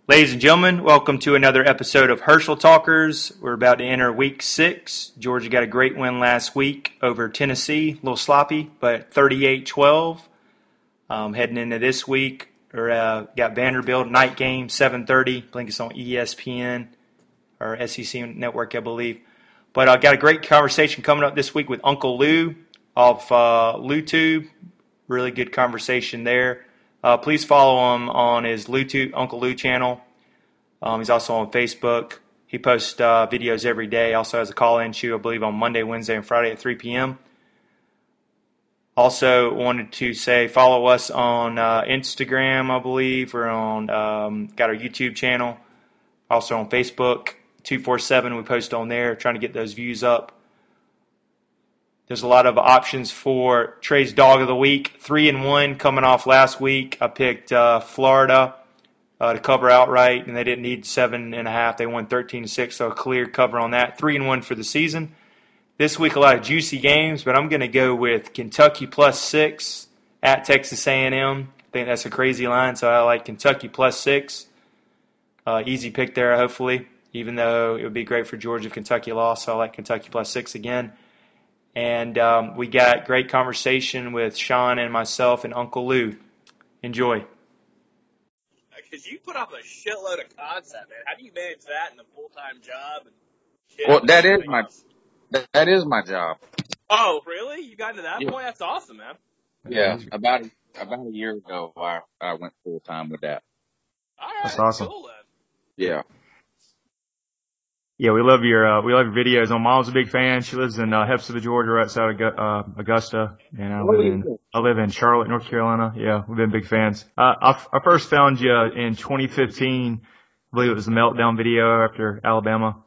Ladies and gentlemen, welcome to another episode of Herschel Talkers. We're about to enter week 6. Georgia got a great win last week over Tennessee. A little sloppy, but 38-12. Heading into this week, got Vanderbilt night game, 7:30. I think it's on ESPN or SEC Network, I believe. But I got a great conversation coming up this week with Uncle Lou of LouTube. Really good conversation there. Please follow him on his LouTube, Uncle Lou channel. He's also on Facebook. He posts videos every day. Also has a call-in show, I believe, on Monday, Wednesday, and Friday at 3 p.m. Also wanted to say follow us on Instagram, I believe. We're on got our YouTube channel. Also on Facebook, 247. We post on there, trying to get those views up. There's a lot of options for Trey's Dog of the Week. 3-1 coming off last week. I picked Florida to cover outright, and they didn't need 7.5. They won 13-6, so a clear cover on that. 3-1 for the season. This week, a lot of juicy games, but I'm going to go with Kentucky +6 at Texas A&M. I think that's a crazy line, so I like Kentucky +6. Easy pick there, hopefully, even though it would be great for Georgia if Kentucky lost, so I like Kentucky +6 again. And we got great conversation with Sean and myself and Uncle Lou. Enjoy. Because you put up a shitload of content, man. How do you manage that in a full-time job? And well, that is my job. Oh, really? You got to that point? That's awesome, man. Yeah, about a year ago, I went full-time with that. All right, that's awesome. Cool, then. Yeah. Yeah, we love your videos. My mom's a big fan. She lives in Hepzibah, Georgia, right outside of Augusta, and I live in Charlotte, North Carolina. Yeah, we've been big fans. I first found you in 2015. I believe it was the meltdown video after Alabama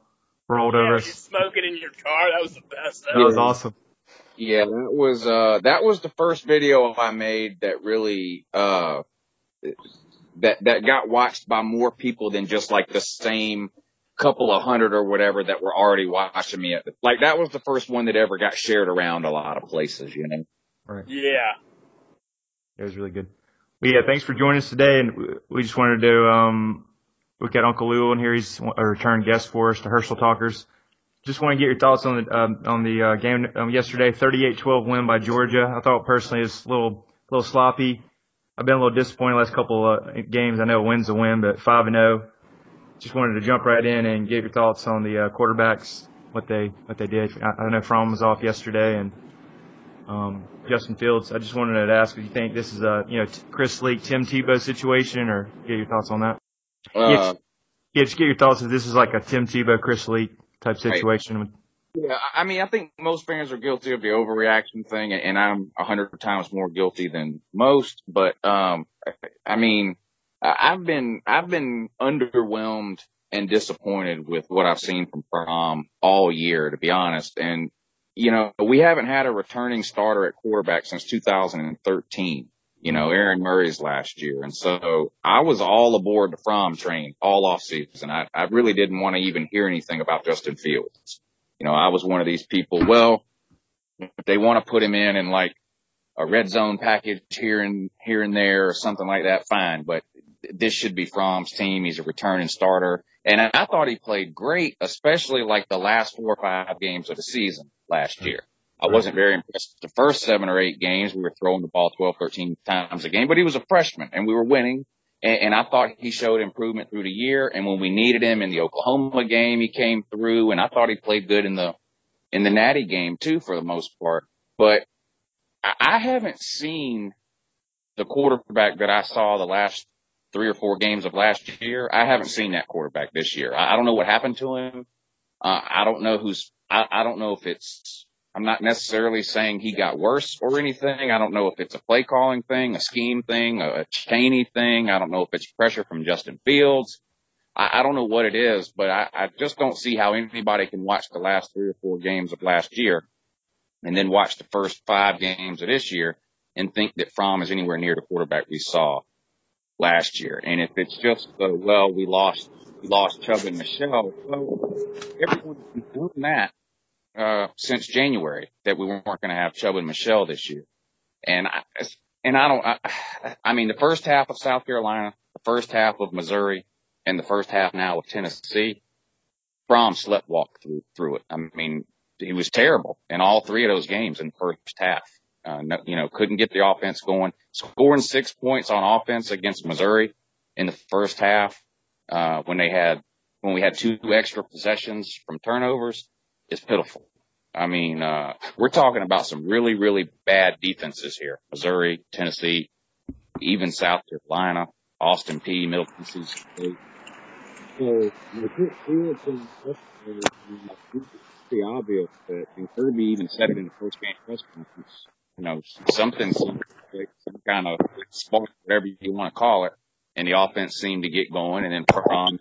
rolled over us. You smoking in your car. That was the best. That was awesome. Yeah, that was the first video I made that really that got watched by more people than just like the same couple of hundred or whatever that were already watching me. Like, that was the first one that ever got shared around a lot of places, you know? Right. Yeah. It was really good. Well, yeah, thanks for joining us today. And we just wanted to, we got Uncle Lou on here. He's a return guest for us, the Herschel Talkers. Just want to get your thoughts on the game yesterday, 38-12 win by Georgia. I thought personally it's a little sloppy. I've been a little disappointed the last couple of games. I know a win's a win, but 5-0. Just wanted to jump right in and get your thoughts on the quarterbacks, what they did. I know Fromm was off yesterday, and Justin Fields. I just wanted to ask if you think this is a Chris Leak, Tim Tebow situation, or get your thoughts on that. Just get your thoughts if this is like a Tim Tebow, Chris Leak type situation. Right. Yeah, I mean, I think most fans are guilty of the overreaction thing, and I'm 100 times more guilty than most. But I mean, I've been underwhelmed and disappointed with what I've seen from Fromm all year, to be honest. And, we haven't had a returning starter at quarterback since 2013, Aaron Murray's last year. And so I was all aboard the Fromm train all offseason. I really didn't want to even hear anything about Justin Fields. I was one of these people, well, if they want to put him in like a red zone package here and there or something like that, fine. But this should be Fromm's team. He's a returning starter. And I thought he played great, especially like the last 4 or 5 games of the season last year. I wasn't very impressed with the first 7 or 8 games. We were throwing the ball 12, 13 times a game, but he was a freshman and we were winning. And I thought he showed improvement through the year. And when we needed him in the Oklahoma game, he came through, and I thought he played good in the Natty game too, for the most part. But I haven't seen the quarterback that I saw the last 3 or 4 games of last year. I haven't seen that quarterback this year. I don't know what happened to him. I don't know I don't know if it's, I'm not necessarily saying he got worse or anything. I don't know if it's a play calling thing, a scheme thing, a Chaney thing. I don't know if it's pressure from Justin Fields. I don't know what it is, but I just don't see how anybody can watch the last 3 or 4 games of last year and then watch the first 5 games of this year and think that Fromm is anywhere near the quarterback we saw last year. And if it's just, we lost Chubb and Michelle, well, everyone's been doing that since January, that we weren't going to have Chubb and Michelle this year. And I mean, the first half of South Carolina, the first half of Missouri, in the first half now with Tennessee, Fromm sleptwalked through it. I mean, he was terrible in all three of those games in the first half. Couldn't get the offense going. Scoring 6 points on offense against Missouri in the first half, when we had 2 extra possessions from turnovers is pitiful. I mean, we're talking about some really, really bad defenses here. Missouri, Tennessee, even South Carolina, Austin P, Middle Tennessee State. So, it's pretty obvious that, and Kirby even said it in the first game press conference, something seemed like some kind of spark, whatever you want to call it, and the offense seemed to get going, and then Fromm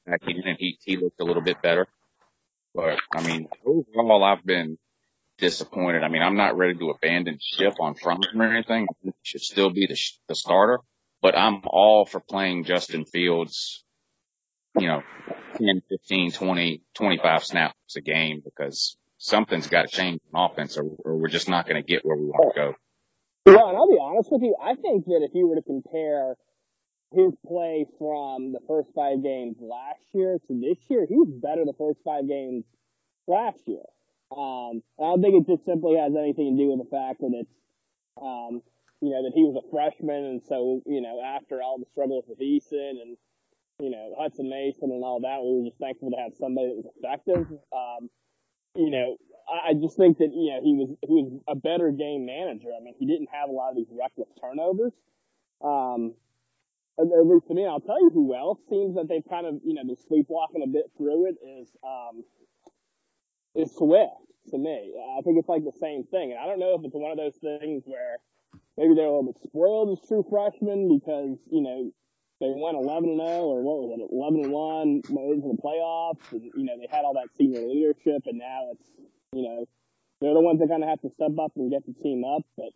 back in, and he looked a little bit better. But, I mean, overall, I've been disappointed. I mean, I'm not ready to abandon ship on Fromm or anything. I think he should still be the starter, but I'm all for playing Justin Fields, 10, 15, 20, 25 snaps a game, because something's got to change in offense, or we're just not going to get where we want to go. Yeah, and I'll be honest with you. I think that if you were to compare his play from the first 5 games last year to this year, he was better the first 5 games last year. I don't think it just simply has anything to do with the fact that it's, that he was a freshman, and so, after all the struggles with Eason and, Hudson Mason and all that, we were just thankful to have somebody that was effective. I just think that, he was a better game manager. I mean, he didn't have a lot of these reckless turnovers. At least to me, I'll tell you who else seems that they've kind of, been sleepwalking a bit through it is Swift, to me. I think it's like the same thing. And I don't know if it's one of those things where maybe they're a little bit spoiled as true freshmen because, they went 11-0, or what was it, 11-1, went into the playoffs, and, they had all that senior leadership, and now it's, they're the ones that kind of have to step up and get the team up. But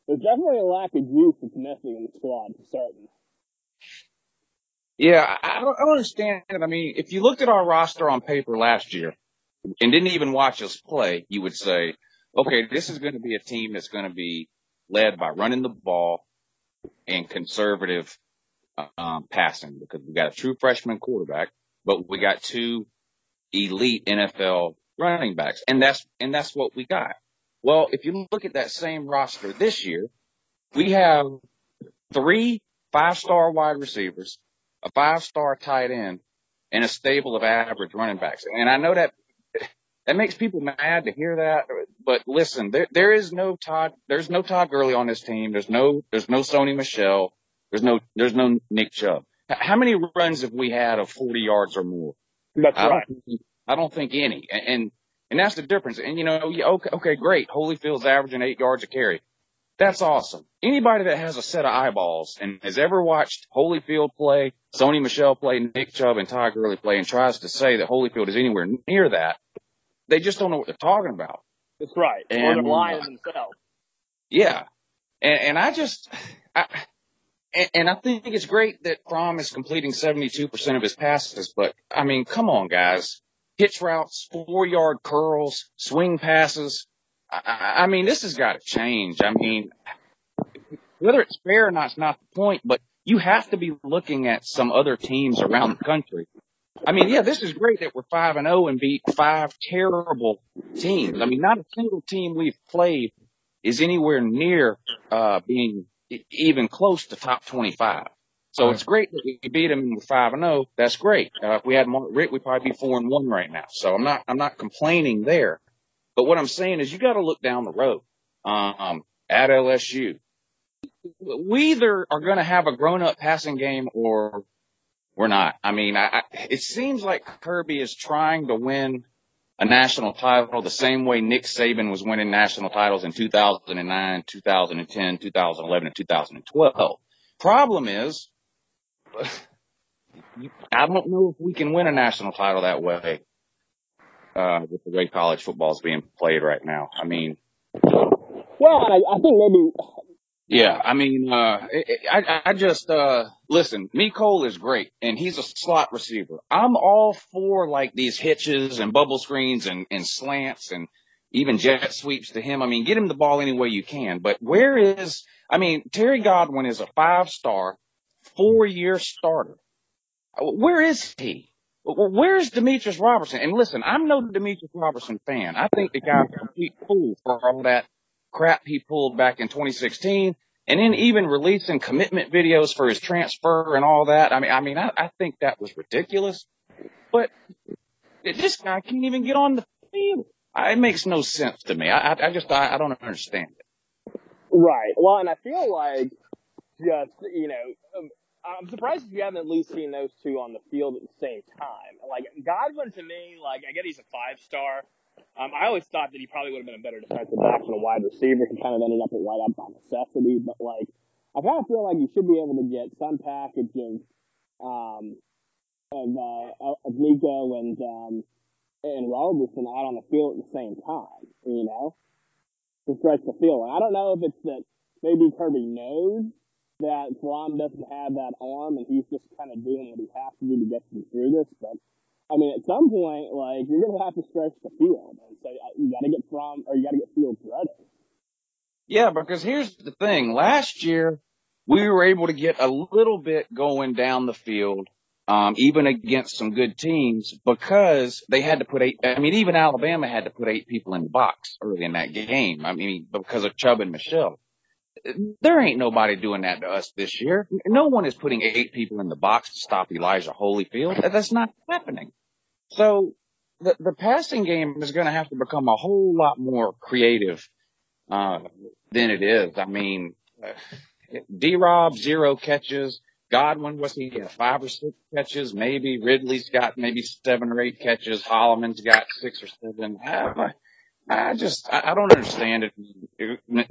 there's definitely a lack of youth that's missing in the squad, for certain. Yeah, I don't understand it. I mean, if you looked at our roster on paper last year and didn't even watch us play, you would say, okay, this is going to be a team that's going to be led by running the ball and conservative passing, because we got a true freshman quarterback, but we got 2 elite NFL running backs, and that's what we got. Well, if you look at that same roster this year, we have 3 5-star wide receivers, a 5-star tight end, and a stable of average running backs. And I know that makes people mad to hear that, but listen, there's no Todd Gurley on this team. There's no Sony Michel. There's no Nick Chubb. How many runs have we had of 40 yards or more? That's right. I don't think any. And that's the difference. And okay, great. Holyfield's averaging 8 yards a carry. That's awesome. Anybody that has a set of eyeballs and has ever watched Holyfield play, Sony Michel play, Nick Chubb, and Todd Gurley play, and tries to say that Holyfield is anywhere near that, they just don't know what they're talking about. That's right. And, or they're lying to themselves. Yeah. And I think it's great that Fromm is completing 72% of his passes, but I mean, come on, guys. Hitch routes, 4-yard curls, swing passes. I mean, this has got to change. I mean, whether it's fair or not is not the point, but you have to be looking at some other teams around the country. I mean, yeah, this is great that we're 5-0 and beat 5 terrible teams. I mean, not a single team we've played is anywhere near being even close to top 25. So it's great that we beat them and we're 5-0. That's great. If we had Mark Richt, we'd probably be 4-1 right now. So I'm not complaining there. But what I'm saying is you got to look down the road. At LSU, we either are going to have a grown-up passing game or we're not. I mean, it seems like Kirby is trying to win a national title the same way Nick Saban was winning national titles in 2009, 2010, 2011, and 2012. Problem is, I don't know if we can win a national title that way with the way college football is being played right now. I mean, well, I think maybe. Yeah, I mean, I just listen. Cole is great, and he's a slot receiver. I'm all for like these hitches and bubble screens and slants and even jet sweeps to him. I mean, get him the ball any way you can. But Terry Godwin is a 5-star, 4-year starter. Where is he? Where's Demetrius Robertson? And listen, I'm no Demetrius Robertson fan. I think the guy's a complete fool for all that crap he pulled back in 2016, and then even releasing commitment videos for his transfer and all that. I think that was ridiculous. But this guy can't even get on the field. It makes no sense to me. I don't understand it. Right. Well, and I feel like I'm surprised if you haven't at least seen those two on the field at the same time. Like, Godwin, to me, like, I get he's a 5-star. I always thought that he probably would have been a better defensive back than a wide receiver. He kind of ended up at wide up by necessity. But, like, I kind of feel like you should be able to get some package of Nico and Robertson out on the field at the same time, to stretch the field. And I don't know if it's that maybe Kirby knows that Fromm doesn't have that arm and he's just kind of doing what he has to do to get them through this. But, at some point, like, you're going to have to stretch the field. And so you got to get Fromm, or you got to get Fields ready. Yeah, because here's the thing. Last year, we were able to get a little bit going down the field, even against some good teams, because they had to put even Alabama had to put 8 people in the box early in that game. Because of Chubb and Michelle. There ain't nobody doing that to us this year. No one is putting 8 people in the box to stop Elijah Holyfield. That's not happening. So the passing game is going to have to become a whole lot more creative than it is. D-Rob, 0 catches. Godwin, what's he got, 5 or 6 catches? Maybe. Ridley's got maybe 7 or 8 catches. Holloman's got 6 or 7. I don't understand it.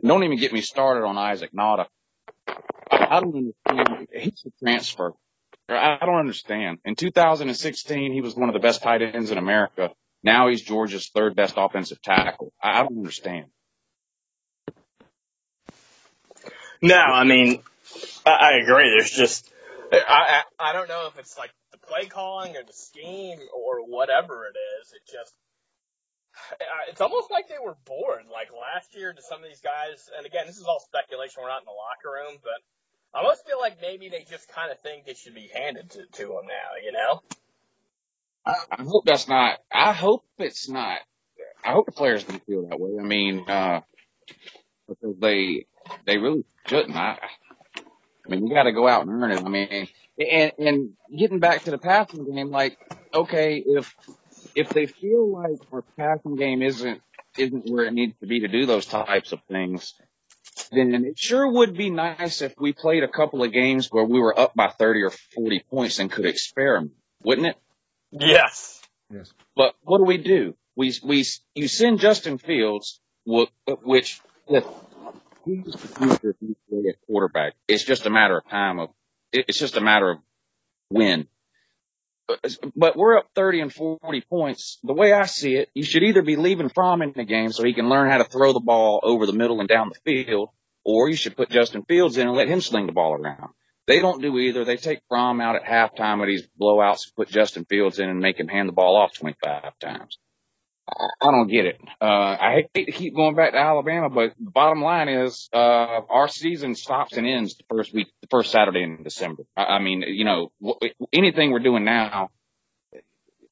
Don't even get me started on Isaac Nauta. I don't understand. He's a transfer. I don't understand. In 2016, he was one of the best tight ends in America. Now he's Georgia's 3rd best offensive tackle. I don't understand. No, I agree. There's just, I don't know if it's like the play calling or the scheme or whatever it is. It's almost like they were bored. Like last year to some of these guys, and again, this is all speculation. We're not in the locker room, but I almost feel like maybe they just kind of think it should be handed to them now, I hope that's not. I hope it's not. I hope the players don't feel that way. Because they really shouldn't. You got to go out and earn it. And getting back to the passing game, like, okay, if they feel like our passing game isn't where it needs to be to do those types of things, then it sure would be nice if we played a couple of games where we were up by 30 or 40 points and could experiment, wouldn't it? Yes. But what do? You send Justin Fields, which he's the future at quarterback. It's just a matter of time it's just a matter of when. But we're up 30 and 40 points. The way I see it, you should either be leaving Fromm in the game so he can learn how to throw the ball over the middle and down the field, or you should put Justin Fields in and let him sling the ball around. They don't do either. They take Fromm out at halftime of these blowouts and put Justin Fields in and make him hand the ball off 25 times. I don't get it. I hate to keep going back to Alabama, but the bottom line is, our season stops and ends the first Saturday in December. Anything we're doing now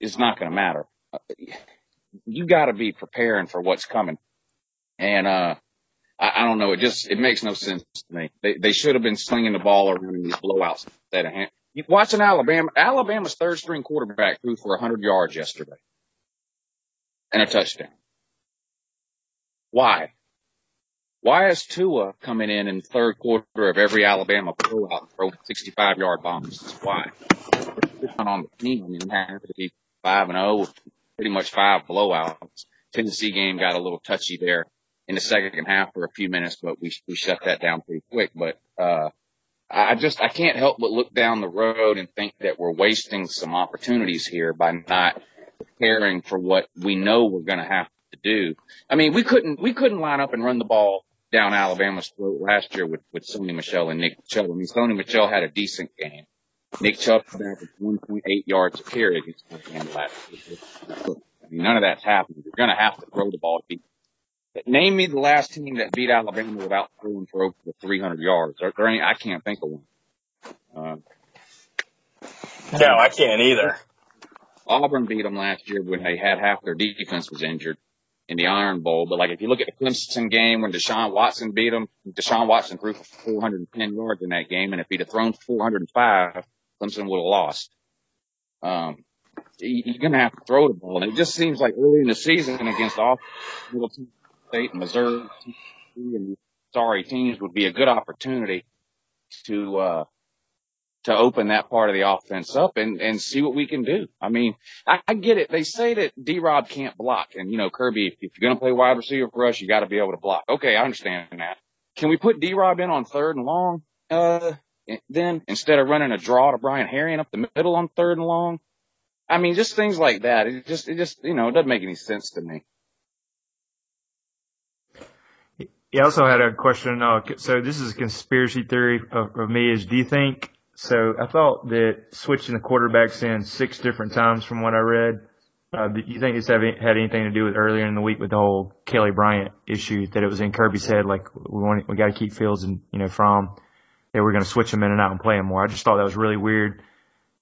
is not going to matter. You got to be preparing for what's coming. And, I don't know. It makes no sense to me. They should have been slinging the ball around in these blowouts instead of watching Alabama's 3rd string quarterback threw for 100 yards yesterday. And a touchdown. Why? Why is Tua coming in the 3rd quarter of every Alabama blowout and throwing 65-yard bombs? Why? It's not on the team. It has to be 5-0 with pretty much 5 blowouts. Tennessee game got a little touchy there in the second half for a few minutes, but we shut that down pretty quick. But I can't help but look down the road and think that we're wasting some opportunities here by not preparing for what we know we're going to have to do. We couldn't line up and run the ball down Alabama's throat last year with Sony Michel and Nick Chubb. Sony Michel had a decent game. Nick Chubb averaged 1.8 yards a carry against Alabama last year. None of that's happening. You're going to have to throw the ball. Name me the last team that beat Alabama without throwing for over 300 yards. I can't think of one. No, I can't either. Auburn beat them last year when they had half their defense was injured in the Iron Bowl. But like if you look at the Clemson game when Deshaun Watson beat them, Deshaun Watson threw for 410 yards in that game, and if he'd have thrown 405, Clemson would have lost. You're going to have to throw the ball. And it just seems like early in the season against all Middle State and Missouri and sorry teams would be a good opportunity to open that part of the offense up and see what we can do. I mean, I get it. They say that D-Rob can't block. And, Kirby, if you're going to play wide receiver for us, you got to be able to block. Okay, I understand that. Can we put D-Rob in on 3rd and long, then instead of running a draw to Brian Herring up the middle on 3rd and long? I mean, just things like that. It just, it doesn't make any sense to me. Yeah, I also had a question. So this is a conspiracy theory of me is, do you think, so I thought that switching the quarterbacks in 6 different times from what I read, do you think this had anything to do with earlier in the week with the whole Kelly Bryant issue, that it was in Kirby's head, like we got to keep Fields and, from, that we're going to switch him in and out and play him more. I just thought that was really weird.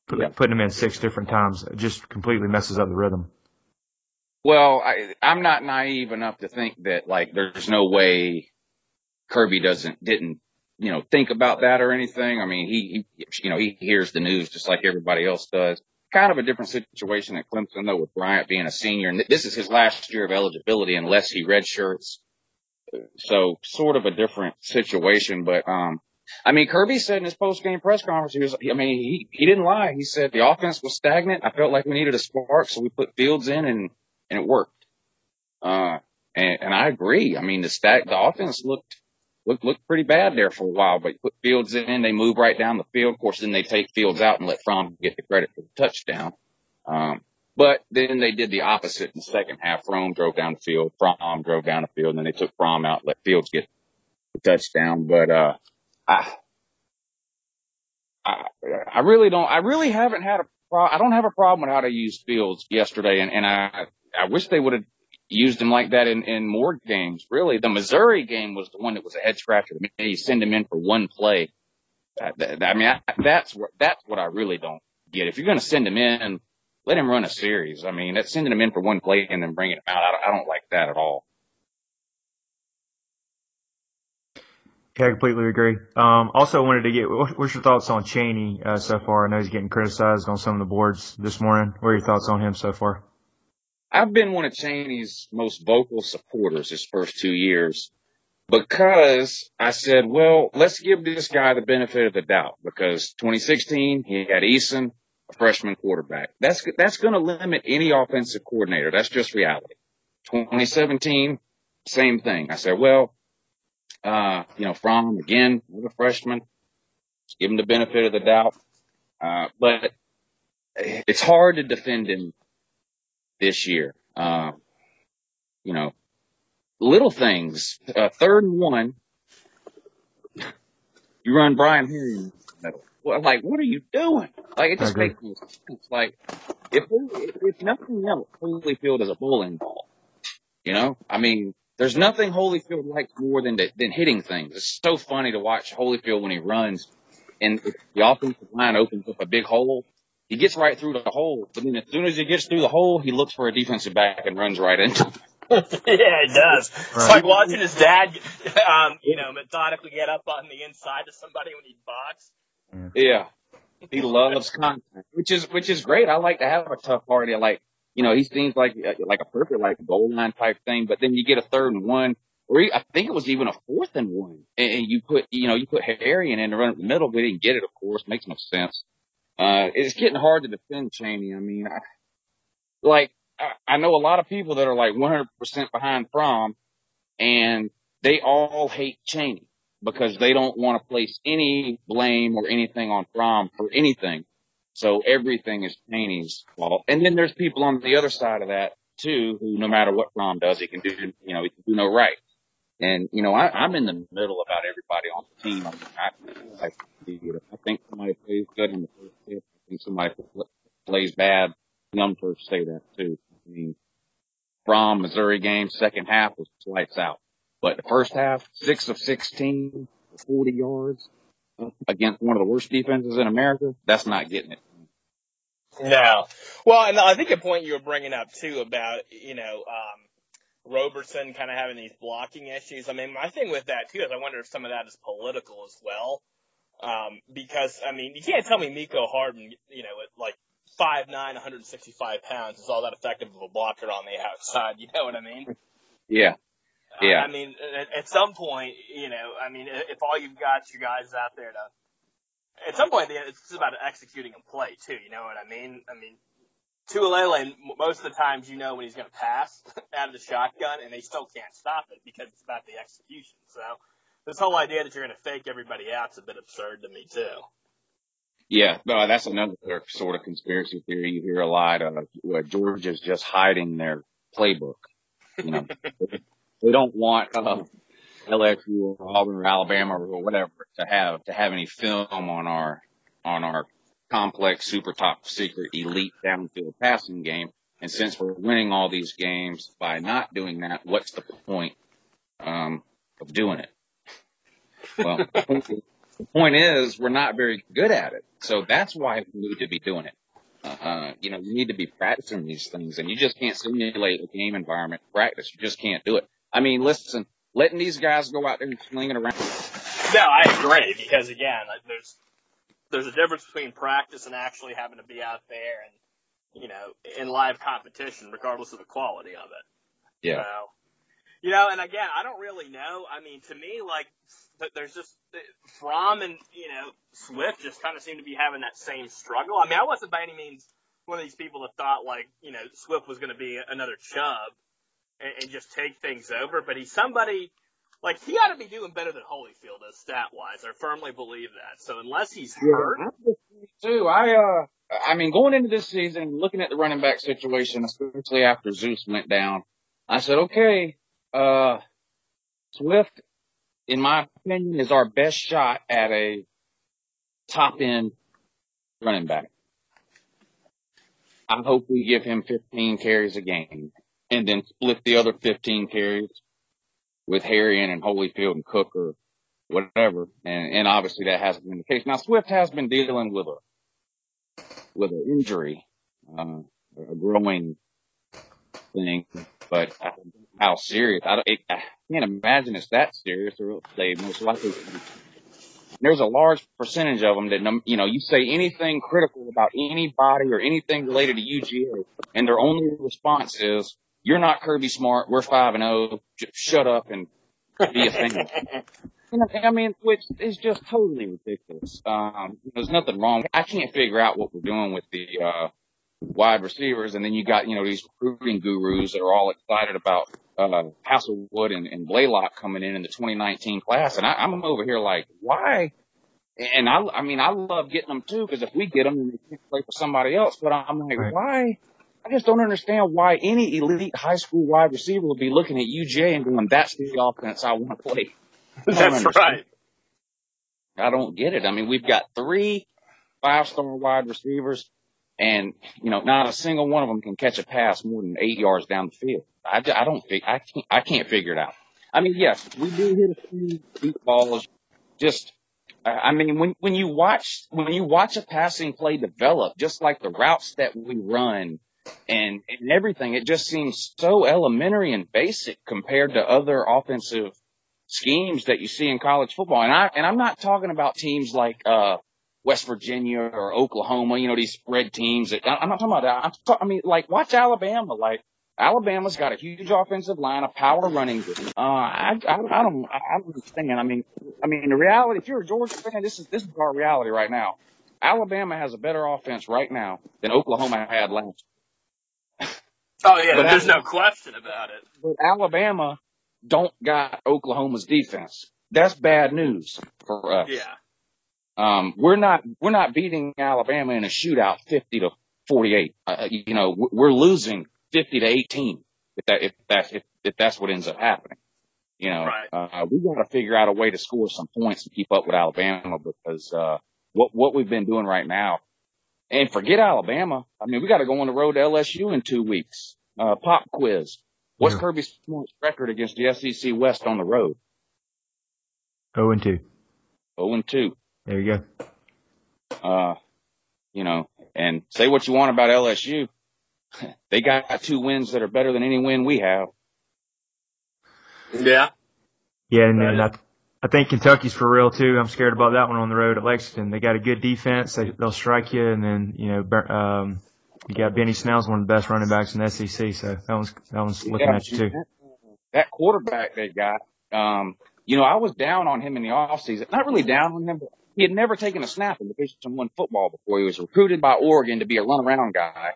Putting him in 6 different times just completely messes up the rhythm. Well, I'm not naive enough to think that, like, there's no way Kirby didn't, think about that or anything. I mean, he hears the news just like everybody else does. Kind of a different situation at Clemson, though, with Bryant being a senior. And this is his last year of eligibility unless he redshirts. So sort of a different situation. But, Kirby said in his post-game press conference, he didn't lie. He said the offense was stagnant. I felt like we needed a spark, so we put Fields in and it worked. And I agree. I mean, the offense looked pretty bad there for a while, but you put Fields in, they move right down the field. Of course, then they take Fields out and let Fromm get the credit for the touchdown. But then they did the opposite in the second half. Fromm drove down the field, Fromm drove down the field, and then they took Fromm out and let Fields get the touchdown. But, I really haven't had I don't have a problem with how they used Fields yesterday, and I wish they would have used him like that in more games. Really, the Missouri game was the one that was a head scratcher to me. You send him in for one play. That's what I really don't get. If you're going to send him in, let him run a series. I mean, that's sending him in for one play and then bringing him out. I don't like that at all. Yeah, I completely agree. Also wanted to get, what's your thoughts on Chaney so far? I know he's getting criticized on some of the boards this morning. What are your thoughts on him so far? I've been one of Chaney's most vocal supporters his first 2 years because I said, well, let's give this guy the benefit of the doubt, because 2016, he had Eason, a freshman quarterback. That's going to limit any offensive coordinator. That's just reality. 2017, same thing. I said, well, Fromm, again, another freshman, just give him the benefit of the doubt. But it's hard to defend him this year. Little things, 3rd and 1, you run Brian Herring in the middle. Well, like, what are you doing? Like, it just makes no sense. Like, if nothing else, Holyfield is a bowling ball. There's nothing Holyfield likes more than hitting things. It's so funny to watch Holyfield when he runs, and if the offensive line opens up a big hole, he gets right through the hole. But then as soon as he gets through the hole, he looks for a defensive back and runs right into it. Yeah, it does. Right. It's like watching his dad, methodically get up on the inside of somebody when he boxes. Yeah. He loves contact, which is great. I like to have a tough party. He seems like a perfect goal line type thing. But then you get a 3rd and 1, or I think it was even a 4th and 1, and you put Harry in to run up the middle. We didn't get it, of course. Makes no sense. It's getting hard to defend Chaney. I mean, I know a lot of people that are 100% behind Fromm, and they all hate Chaney because they don't want to place any blame or anything on Fromm for anything. So everything is Chaney's fault. And then there's people on the other side of that too, who no matter what Fromm does, he can do no right. And, I'm in the middle about everybody on the team. I think somebody plays good in the first half. I think somebody plays bad. Numbers say that too. I mean, Fromm, Missouri game, second half was lights out. But the first half, 6 of 16, 40 yards against one of the worst defenses in America, that's not getting it. No. Well, and I think a point you were bringing up too about, Roberson kind of having these blocking issues. I mean, my thing with that too is I wonder if some of that is political as well. Because, I mean, you can't tell me Miko Hardman, at like 5'9", 165 pounds is all that effective of a blocker on the outside. You know what I mean? Yeah. Yeah. I mean, at some point, if all you've got your guys out there at some point, it's just about executing a play too. You know what I mean? I mean, Tualele, most of the times when when he's going to pass out of the shotgun, and they still can't stop it because it's about the execution. So this whole idea that you're going to fake everybody out is a bit absurd to me too. Yeah, no, that's another sort of conspiracy theory you hear a lot of. Georgia's just hiding their playbook. They don't want LSU or Auburn or Alabama or whatever to have any film on our complex, super top secret elite downfield passing game. And since we're winning all these games by not doing that, what's the point of doing it? Well, the point is we're not very good at it. So that's why we need to be doing it. You need to be practicing these things, and you just can't simulate a game environment practice. You just can't do it. I mean, listen, letting these guys go out there and sling it around. No, I agree, because again, there's a difference between practice and actually having to be out there and, in live competition, regardless of the quality of it. Yeah. So, and again, I don't really know. I mean, to me, there's just Fromm and, Swift just kind of seem to be having that same struggle. I mean, I wasn't by any means one of these people that thought, Swift was going to be another Chubb and just take things over, but he's somebody, he ought to be doing better than Holyfield is stat-wise. I firmly believe that. So unless he's hurt. Yeah, too. I mean, going into this season, looking at the running back situation, especially after Zeus went down, I said, okay, Swift, in my opinion, is our best shot at a top-end running back. I hope we give him 15 carries a game and then split the other 15 carries with Harrion and Holyfield and Cook or whatever. And obviously that hasn't been the case. Now, Swift has been dealing with an injury, a growing thing, but how serious? I can't imagine it's that serious, or they most likely. There's a large percentage of them that, you say anything critical about anybody or anything related to UGA, and their only response is, "You're not Kirby Smart. We're 5-0. Shut up and be a fan." I mean, which is just totally ridiculous. There's nothing wrong. I can't figure out what we're doing with the wide receivers, and then you got these recruiting gurus that are all excited about Hasselwood and Blaylock coming in the 2019 class, and I'm over here like, why? And I mean, I love getting them too, because if we get them, then they can't play for somebody else. But I'm like, right. Why? I just don't understand why any elite high school wide receiver would be looking at UJ and going, "That's the offense I want to play." That's right. I don't get it. I mean, we've got 3 5-star wide receivers, and not a single one of them can catch a pass more than 8 yards down the field. I can't figure it out. I mean, yes, we do hit a few deep balls. Just, I mean, when you watch a passing play develop, just like the routes that we run and everything, it just seems so elementary and basic compared to other offensive schemes that you see in college football. And I'm not talking about teams like West Virginia or Oklahoma, these spread teams. I'm not talking about that. I mean, watch Alabama. Alabama's got a huge offensive line, a power running game. I don't understand. I mean, the reality, if you're a Georgia fan, this is our reality right now. Alabama has a better offense right now than Oklahoma had last year. Oh yeah, there's no question about it. But Alabama don't got Oklahoma's defense. That's bad news for us. Yeah. We're not beating Alabama in a shootout 50-48. We're losing 50-18 if that's what ends up happening. Right. We got to figure out a way to score some points and keep up with Alabama, because what we've been doing right now, and forget Alabama. I mean, we got to go on the road to LSU in 2 weeks. Pop quiz. What's Kirby Smart's record against the SEC West on the road? 0-2. 0-2. There you go. And say what you want about LSU, they got 2 wins that are better than any win we have. Yeah. Yeah, and then I think Kentucky's for real too. I'm scared about that one on the road at Lexington. They got a good defense. They'll strike you, and then you got Benny Snell's one of the best running backs in the SEC. So that one's looking at you too. That quarterback they got, I was down on him in the offseason. Not really down on him, but he had never taken a snap in Division I football before. He was recruited by Oregon to be a runaround guy.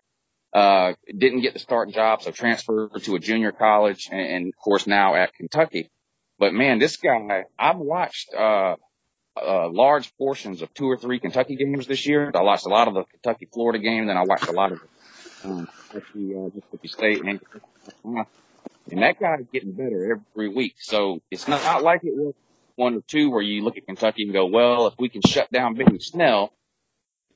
Didn't get the starting job, so transferred to a junior college, and of course now at Kentucky. But man, this guy, I've watched large portions of 2 or 3 Kentucky games this year. I watched a lot of the Kentucky-Florida game, then I watched a lot of Mississippi State and that guy's getting better every week. So it's not like it was 1 or 2 where you look at Kentucky and go, well, if we can shut down Benny Snell,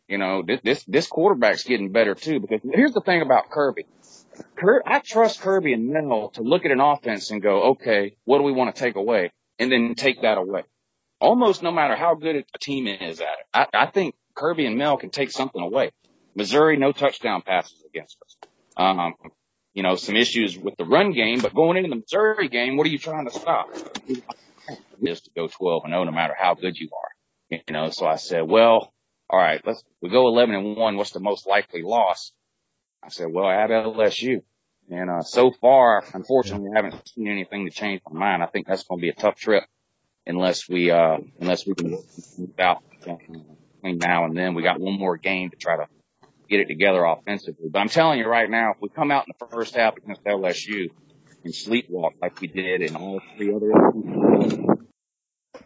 this quarterback's getting better too. Because here's the thing about Kirby. I trust Kirby and Mel to look at an offense and go, okay, what do we want to take away? And then take that away. Almost no matter how good a team is at it. I think Kirby and Mel can take something away. Missouri, no touchdown passes against us. Some issues with the run game, but going into the Missouri game, what are you trying to stop? Is to go 12-0 no matter how good you are. So I said, well, all right, we go 11-1. What's the most likely loss? I said, well, at LSU. And so far, unfortunately, I haven't seen anything to change my mind. I think that's going to be a tough trip unless we can move out between now and then. We got one more game to try to get it together offensively. But I'm telling you right now, if we come out in the first half against LSU and sleepwalk like we did in all 3 other games.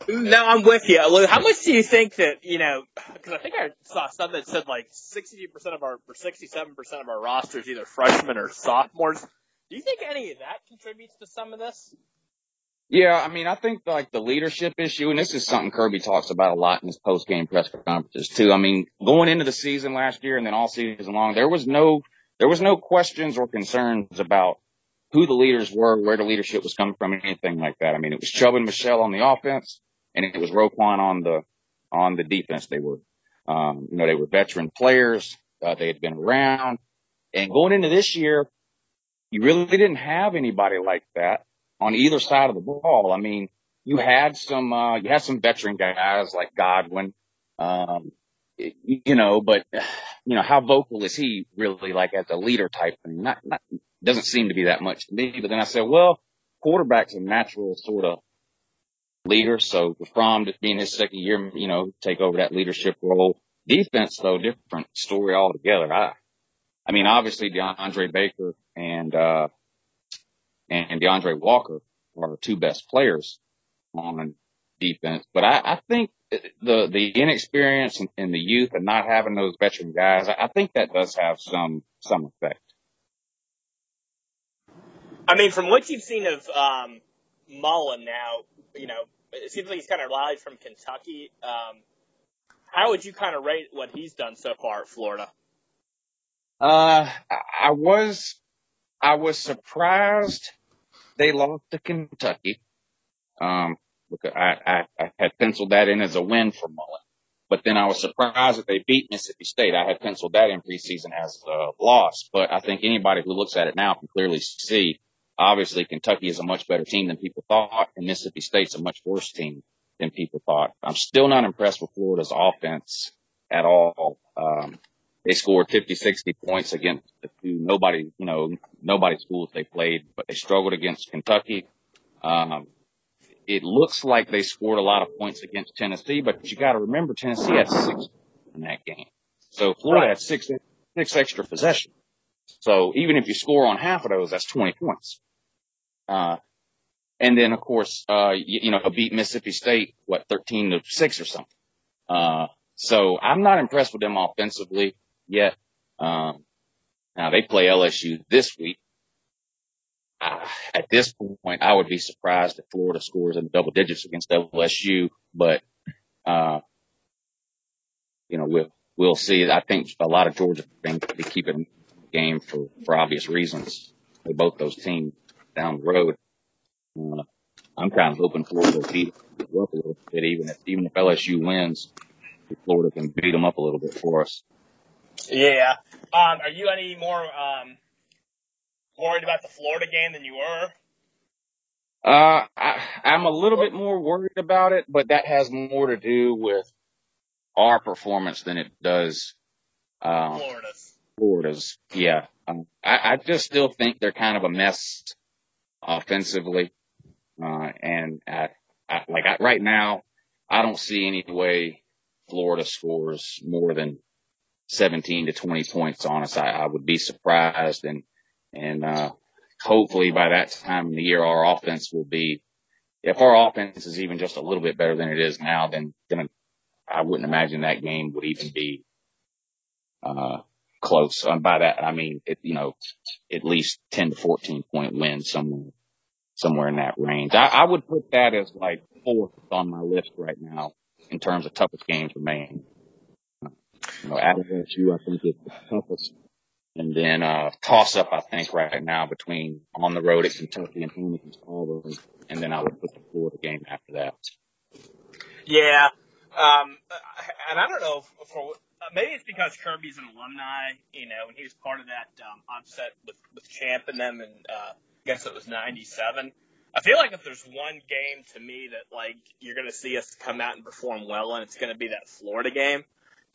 No, I'm with you, Lou. How much do you think that, because I think I saw something that said like 67% of our roster is either freshmen or sophomores. Do you think any of that contributes to some of this? Yeah, I think like the leadership issue, and this is something Kirby talks about a lot in his post-game press conferences too. Going into the season last year and then all season long, there was no questions or concerns about who the leaders were, where the leadership was coming from, anything like that. It was Chubb and Michelle on the offense, and it was Roquan on the defense. They were, they were veteran players. They had been around, and going into this year, you really didn't have anybody like that on either side of the ball. You had some veteran guys like Godwin, but how vocal is he really, like as a leader type thing? Not doesn't seem to be that much to me. But then I said, well, quarterback's a natural sort of leader. So with Fromm just being his second year, take over that leadership role. Defense, though, different story altogether. Obviously DeAndre Baker and DeAndre Walker are the 2 best players on defense. But I think the inexperience and the youth and not having those veteran guys, I think that does have some effect. From what you've seen of Mullen now, it seems like he's kind of rallied from Kentucky. How would you kind of rate what he's done so far at Florida? I was surprised they lost to Kentucky. Because I had penciled that in as a win for Mullen. But then I was surprised that they beat Mississippi State. I had penciled that in preseason as a loss. But I think anybody who looks at it now can clearly see, obviously, Kentucky is a much better team than people thought, and Mississippi State's a much worse team than people thought. I'm still not impressed with Florida's offense at all. They scored 50, 60 points against the 2 nobody schools they played, but they struggled against Kentucky. It looks like they scored a lot of points against Tennessee, but you got to remember Tennessee had 6 in that game. So Florida had six extra possessions. So even if you score on half of those, that's 20 points. And then of course, beat Mississippi State, 13-6 or something. So I'm not impressed with them offensively yet. Now they play LSU this week. At this point, I would be surprised if Florida scores in the double digits against LSU, but, we'll see. I think a lot of Georgia fans will be keeping the game for obvious reasons with both those teams down the road. I'm kind of hoping Florida will beat them up a little bit, even if LSU wins, Florida can beat them up a little bit for us. Yeah. Are you any more worried about the Florida game than you were? I'm a little bit more worried about it, but that has more to do with our performance than it does Florida's. Yeah. I just still think they're kind of a mess offensively. And right now, I don't see any way Florida scores more than 17 to 20 points on us. I would be surprised. And hopefully by that time in the year, our offense will be, if our offense is even just a little bit better than it is now, then I wouldn't imagine that game would even be, close. By that, I mean, at least 10 to 14 point win somewhere in that range. I would put that as like fourth on my list right now in terms of toughest games remaining. Out of LSU, I think it's the toughest. And then, toss up, I think right now between on the road at Kentucky and home against Auburn. And then I would put the Florida game after that. Yeah. And I don't know maybe it's because Kirby's an alumni, and he was part of that upset with Champ and them, and I guess it was 97. I feel like if there's one game to me that like you're going to see us come out and perform well, and it's going to be that Florida game,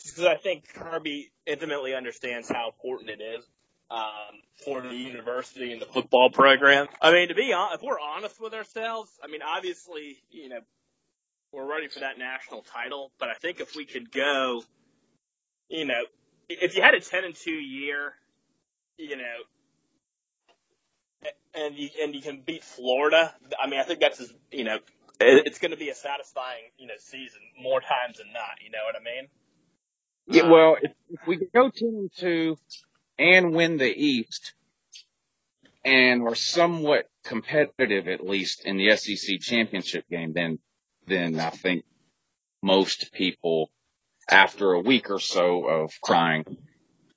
just because I think Kirby intimately understands how important it is for the university and the football program. I mean, to be honest, if we're honest with ourselves, I mean, obviously, we're ready for that national title, but I think if we could go, if you had a 10-2 year, and you can beat Florida, I mean, I think that's, it's going to be a satisfying, season more times than not. You know what I mean? Yeah, well, if we go 10-2 and win the East and are somewhat competitive, at least in the SEC championship game, then I think most people, after a week or so of crying,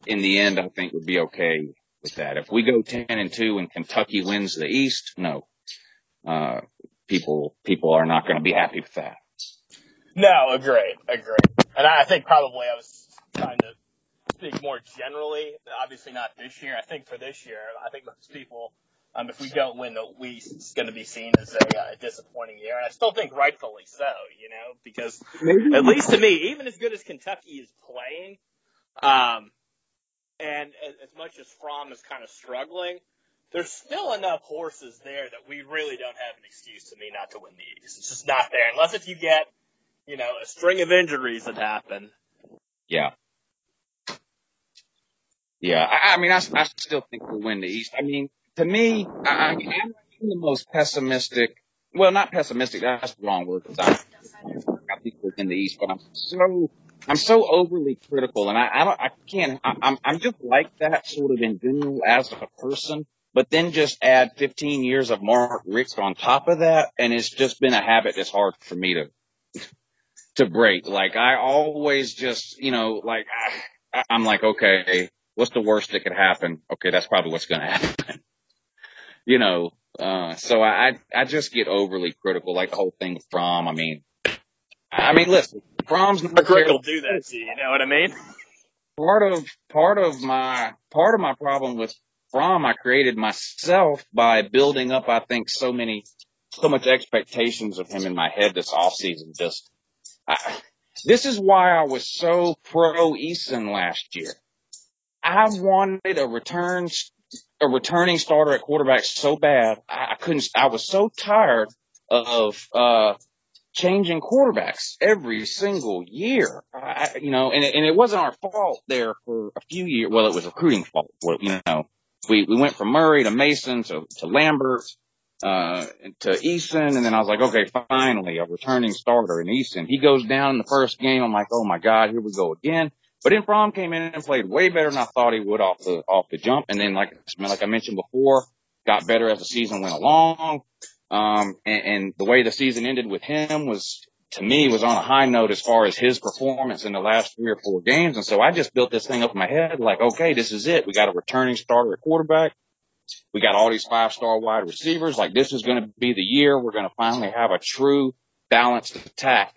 in the end, I think would be okay with that. If we go 10-2 and Kentucky wins the East, no, people are not going to be happy with that. No, agree. And I think probably I was trying to speak more generally. Obviously not this year. I think for this year, I think most people, if we don't win the East, it's going to be seen as a disappointing year. And I still think rightfully so, because at least to me, even as good as Kentucky is playing, and as much as Fromm is kind of struggling, there's still enough horses there that we really don't have an excuse to me not to win the East. It's just not there. Unless if you get, a string of injuries that happen. Yeah. Yeah. I mean, I still think we'll win the East. I mean, to me, I'm the most pessimistic. Well, not pessimistic. That's the wrong word. Because I think we'll win the East, but I'm so overly critical, and I'm just like that sort of in general as a person, but then just add 15 years of Mark Richt on top of that, and it's just been a habit that's hard for me to break. Like, I always just, I'm like, okay, what's the worst that could happen? Okay, that's probably what's going to happen. So I just get overly critical, like the whole thing with Fromm. I mean, listen, Fromm's not Rick will do that to you. You know what I mean? Part of my problem with Fromm, I created myself by building up, I think, so much expectations of him in my head this offseason. This is why I was so pro Eason last year. I wanted a returning starter at quarterback so bad. I was so tired of, changing quarterbacks every single year. And it wasn't our fault there for a few years. Well, it was recruiting fault. We went from Murray to Mason to Lambert, to Eason. And then I was like, okay, finally a returning starter in Eason. He goes down in the first game. I'm like, oh my God, here we go again. But then Fromm came in and played way better than I thought he would off the jump. And then like I mentioned before, got better as the season went along. And the way the season ended with him was on a high note as far as his performance in the last 3 or 4 games. And so I just built this thing up in my head like, okay, this is it. We got a returning starter at quarterback. We got all these 5-star wide receivers. Like, this is going to be the year we're going to finally have a true balanced attack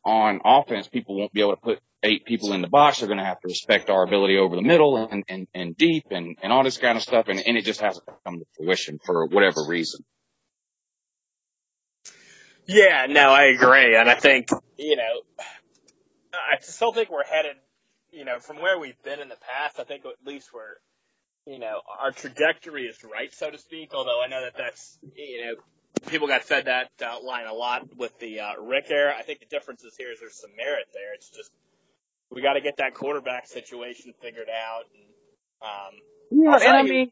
on offense. People won't be able to put 8 people in the box. They're going to have to respect our ability over the middle and deep and all this kind of stuff. And it just hasn't come to fruition for whatever reason. Yeah, no, I agree. And I think, I still think we're headed, from where we've been in the past. I think at least our trajectory is right, so to speak. Although I know that's, people got fed that line a lot with the Rick era. I think the difference is here is there's some merit there. It's just we got to get that quarterback situation figured out. And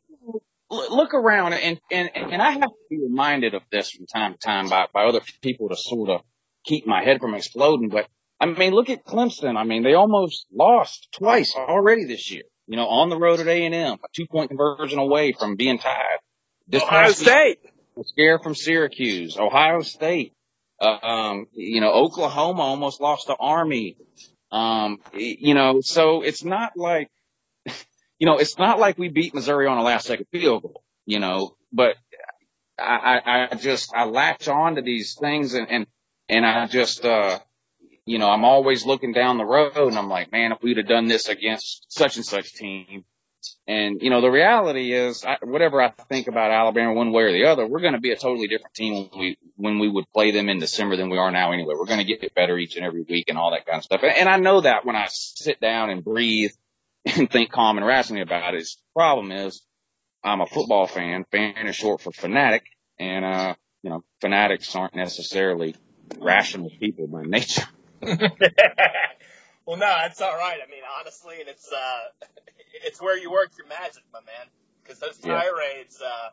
look around and I have to be reminded of this from time to time by other people to sort of keep my head from exploding. But I mean, look at Clemson. I mean, they almost lost twice already this year. On the road at A&M, a 2-point conversion away from being tied. Ohio State. A scare from Syracuse. Ohio State. Oklahoma almost lost to Army. So it's not like, it's not like we beat Missouri on a last second field goal, but I latch on to these things and I just, I'm always looking down the road and I'm like, man, if we'd have done this against such and such team. And, the reality is whatever I think about Alabama one way or the other, we're going to be a totally different team when we would play them in December than we are now anyway. We're going to get better each and every week and all that kind of stuff. And I know that when I sit down and breathe and think calm and rationally about it. The problem is I'm a football fan. Fan is short for fanatic. And, fanatics aren't necessarily rational people by nature. Well, no, that's all right. I mean, honestly, and it's where you work your magic, my man. Because those tirades are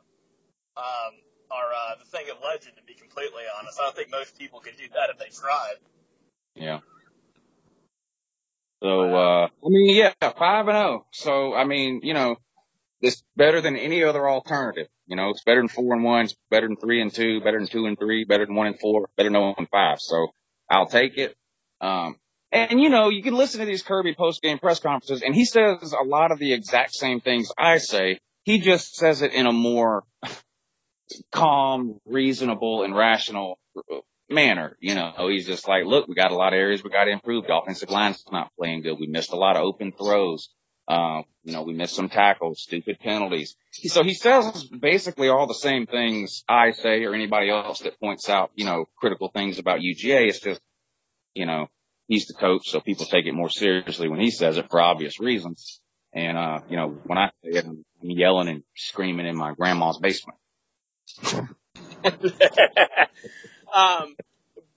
the thing of legend, to be completely honest. I don't think most people could do that if they tried. Yeah. So, 5-0. So, it's better than any other alternative. It's better than 4-1, it's better than 3-2, better than 2-3, better than 1-4, better than 0-5. So I'll take it. You can listen to these Kirby post-game press conferences, and he says a lot of the exact same things I say. He just says it in a more calm, reasonable, and rational manner. He's just like, look, we got a lot of areas we got to improve. The offensive line's not playing good. We missed a lot of open throws. We missed some tackles, stupid penalties. So he says basically all the same things I say or anybody else that points out, critical things about UGA. It's just, he's the coach, so people take it more seriously when he says it for obvious reasons. And, when I say it, I'm yelling and screaming in my grandma's basement.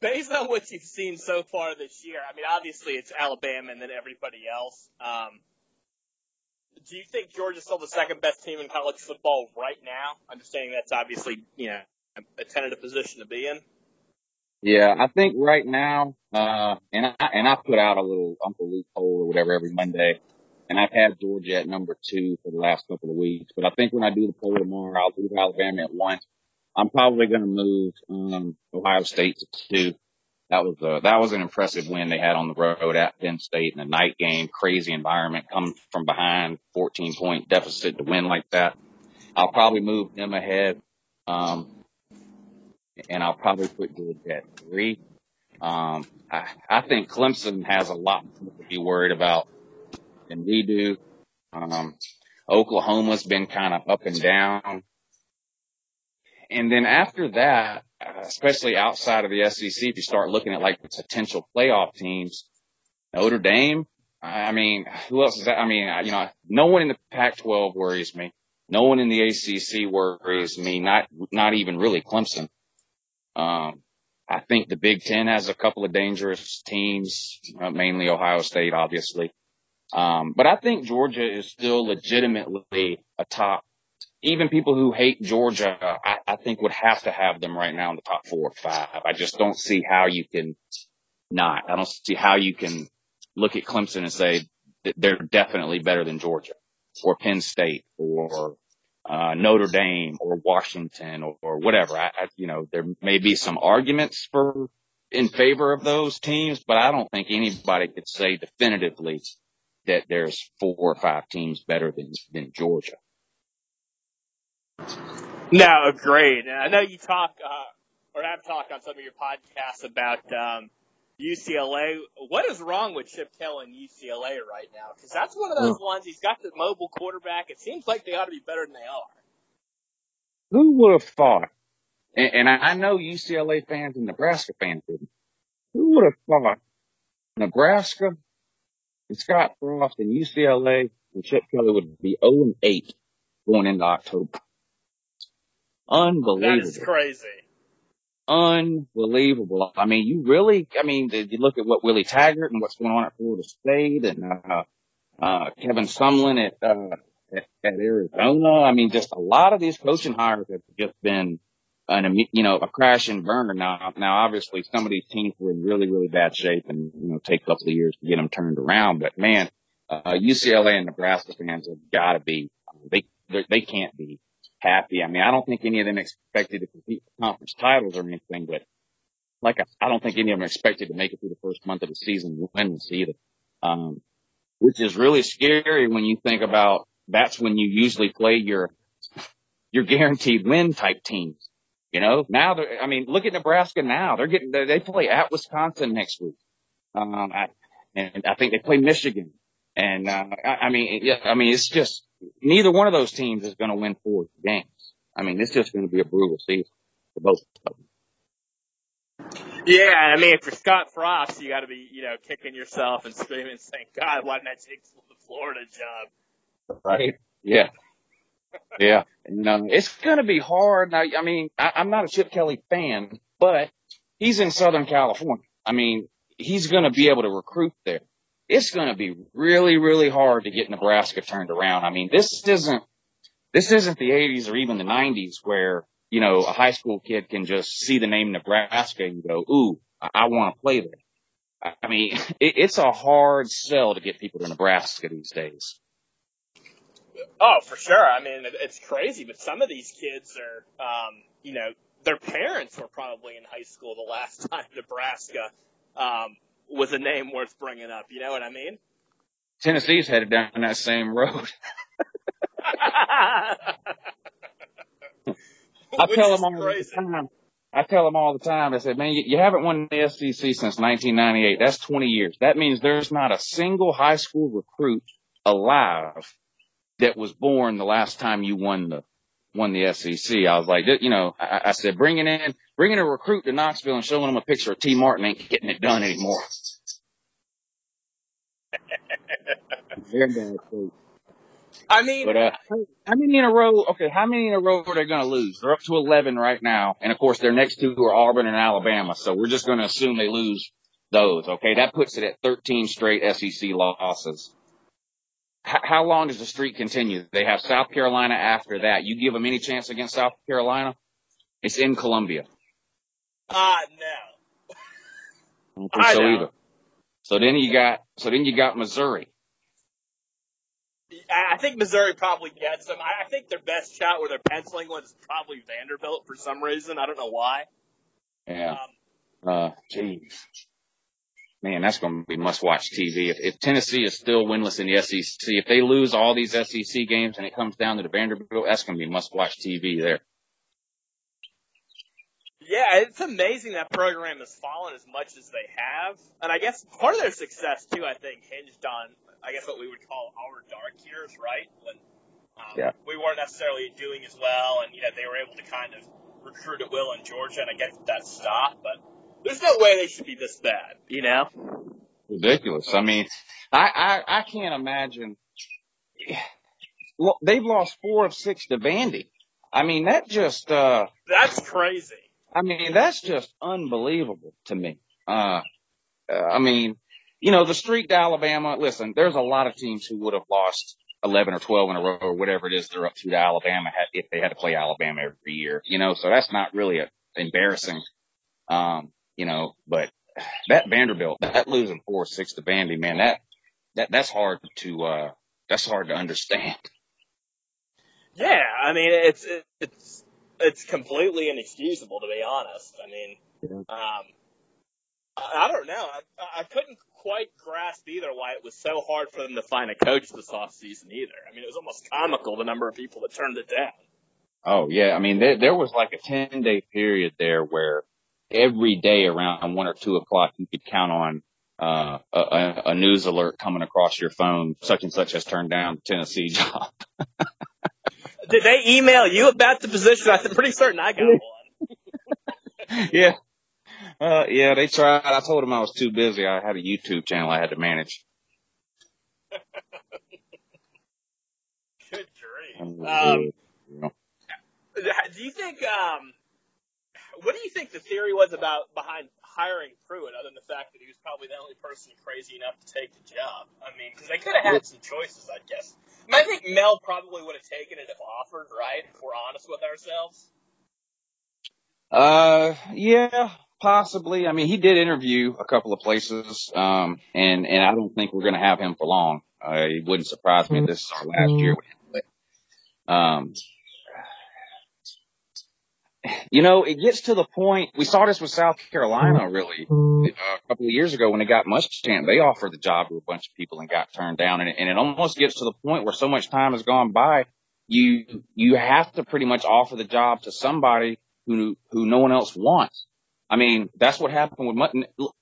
Based on what you've seen so far this year, I mean, obviously it's Alabama and then everybody else. Do you think Georgia's still the second best team in college football right now? Understanding that's obviously, a tentative position to be in. Yeah, I think right now, and I put out a little Uncle Luke poll or whatever every Monday, and I've had Georgia at number 2 for the last couple of weeks. But I think when I do the poll tomorrow, I'll leave Alabama at 1. I'm probably going to move Ohio State to 2. That was an impressive win they had on the road at Penn State in a night game, crazy environment, coming from behind, 14-point deficit to win like that. I'll probably move them ahead, and I'll probably put Georgia at 3. I think Clemson has a lot to be worried about than we do. Oklahoma's been kind of up and down. And then after that, especially outside of the SEC, if you start looking at like the potential playoff teams, Notre Dame, who else is that? No one in the Pac-12 worries me. No one in the ACC worries me. Not even really Clemson. I think the Big Ten has a couple of dangerous teams, mainly Ohio State, obviously. But I think Georgia is still legitimately a top. Even people who hate Georgia, I think would have to have them right now in the top 4 or 5. I just don't see how you can not. I don't see how you can look at Clemson and say that they're definitely better than Georgia or Penn State or Notre Dame or Washington or whatever. There may be some arguments in favor of those teams, but I don't think anybody could say definitively that there's 4 or 5 teams better than Georgia. No, agreed. And I know you talk or have talked on some of your podcasts about UCLA. What is wrong with Chip Kelly and UCLA right now? Because that's one of those ones. He's got the mobile quarterback. It seems like they ought to be better than they are. Who would have thought? And I know UCLA fans and Nebraska fans didn't. Who would have thought Nebraska and Scott Frost and UCLA and Chip Kelly would be 0-8 going into October? Unbelievable. That is crazy. Unbelievable. I mean, you look at what Willie Taggart and what's going on at Florida State and, Kevin Sumlin at Arizona. I mean, just a lot of these coaching hires have just been a crash and burn. Now, obviously some of these teams were in really, really bad shape and, take a couple of years to get them turned around. But man, UCLA and Nebraska fans have got to be, they can't be happy. I mean, I don't think any of them expected to compete for conference titles or anything, but I don't think any of them expected to make it through the first month of the season and win this either. Which is really scary when you think about that's when you usually play your guaranteed win type teams. Now look at Nebraska now. They play at Wisconsin next week. And I think they play Michigan. And, it's just neither one of those teams is going to win 4 games. I mean, it's just going to be a brutal season for both of them. Yeah, I mean, if you're Scott Frost, you got to be, kicking yourself and screaming and saying, God, why didn't I take the Florida job? Right. Yeah. Yeah. It's going to be hard. Now, I mean, I'm not a Chip Kelly fan, but he's in Southern California. I mean, he's going to be able to recruit there. It's going to be really, really hard to get Nebraska turned around. I mean, this isn't the 80s or even the 90s where, a high school kid can just see the name Nebraska and go, ooh, I want to play there. I mean, it's a hard sell to get people to Nebraska these days. Oh, for sure. I mean, it's crazy, but some of these kids are, their parents were probably in high school the last time Nebraska was a name worth bringing up. You know what I mean? Tennessee's headed down that same road. I tell them all the time. I said, man, you haven't won the SEC since 1998. That's 20 years. That means there's not a single high school recruit alive that was born the last time you won the SEC. I was like, I said, bringing a recruit to Knoxville and showing them a picture of T. Martin ain't getting it done anymore. Very bad. I mean, but how many in a row? Okay, how many in a row are they going to lose? They're up to 11 right now, and of course their next two are Auburn and Alabama. So we're just going to assume they lose those. Okay, that puts it at 13 straight SEC losses. How long does the streak continue? They have South Carolina after that. You give them any chance against South Carolina? It's in Columbia. No. I don't think so either. So then you got Missouri. I think Missouri probably gets them. I think their best shot where they're penciling one is probably Vanderbilt for some reason. I don't know why. Yeah. Jeez. Man, that's going to be must-watch TV. If Tennessee is still winless in the SEC, if they lose all these SEC games and it comes down to the Vanderbilt, that's going to be must-watch TV there. Yeah, it's amazing that program has fallen as much as they have. And I guess part of their success, too, I think, hinged on, what we would call our dark years, right? When we weren't necessarily doing as well, and, they were able to kind of recruit at will in Georgia, and I get that stopped, but there's no way they should be this bad, Ridiculous. I mean, I can't imagine. They've lost 4 of 6 to Vandy. I mean, that's crazy. I mean, that's just unbelievable to me. The streak to Alabama, listen, there's a lot of teams who would have lost 11 or 12 in a row or whatever it is they're up to Alabama if they had to play Alabama every year, so that's not really embarrassing. But that Vanderbilt, that losing 4-6 to Vandy, man, that's hard to understand. Yeah, I mean, it's completely inexcusable, to be honest. I mean, I don't know. I couldn't quite grasp either why it was so hard for them to find a coach this offseason either. I mean, it was almost comical, the number of people that turned it down. Oh, yeah. I mean, there was like a 10-day period there where every day around 1 or 2 o'clock, you could count on a news alert coming across your phone. Such and such has turned down the Tennessee job. Did they email you about the position? I'm pretty certain I got one. Yeah. Yeah, they tried. I told them I was too busy. I had a YouTube channel I had to manage. Good grief. Yeah. Do you think, what do you think the theory was behind hiring Pruitt, other than the fact that he was probably the only person crazy enough to take the job? I mean, because they could have had some choices, I guess. I mean, I think Mel probably would have taken it if offered, right? If we're honest with ourselves. Yeah, possibly. I mean, he did interview a couple of places, and I don't think we're going to have him for long. It wouldn't surprise me if this is our last year with him. But, you know, it gets to the point, we saw this with South Carolina really a couple of years ago when they got Muschamp. They offered the job to a bunch of people and got turned down. And it almost gets to the point where so much time has gone by, you have to pretty much offer the job to somebody who no one else wants. I mean, that's what happened with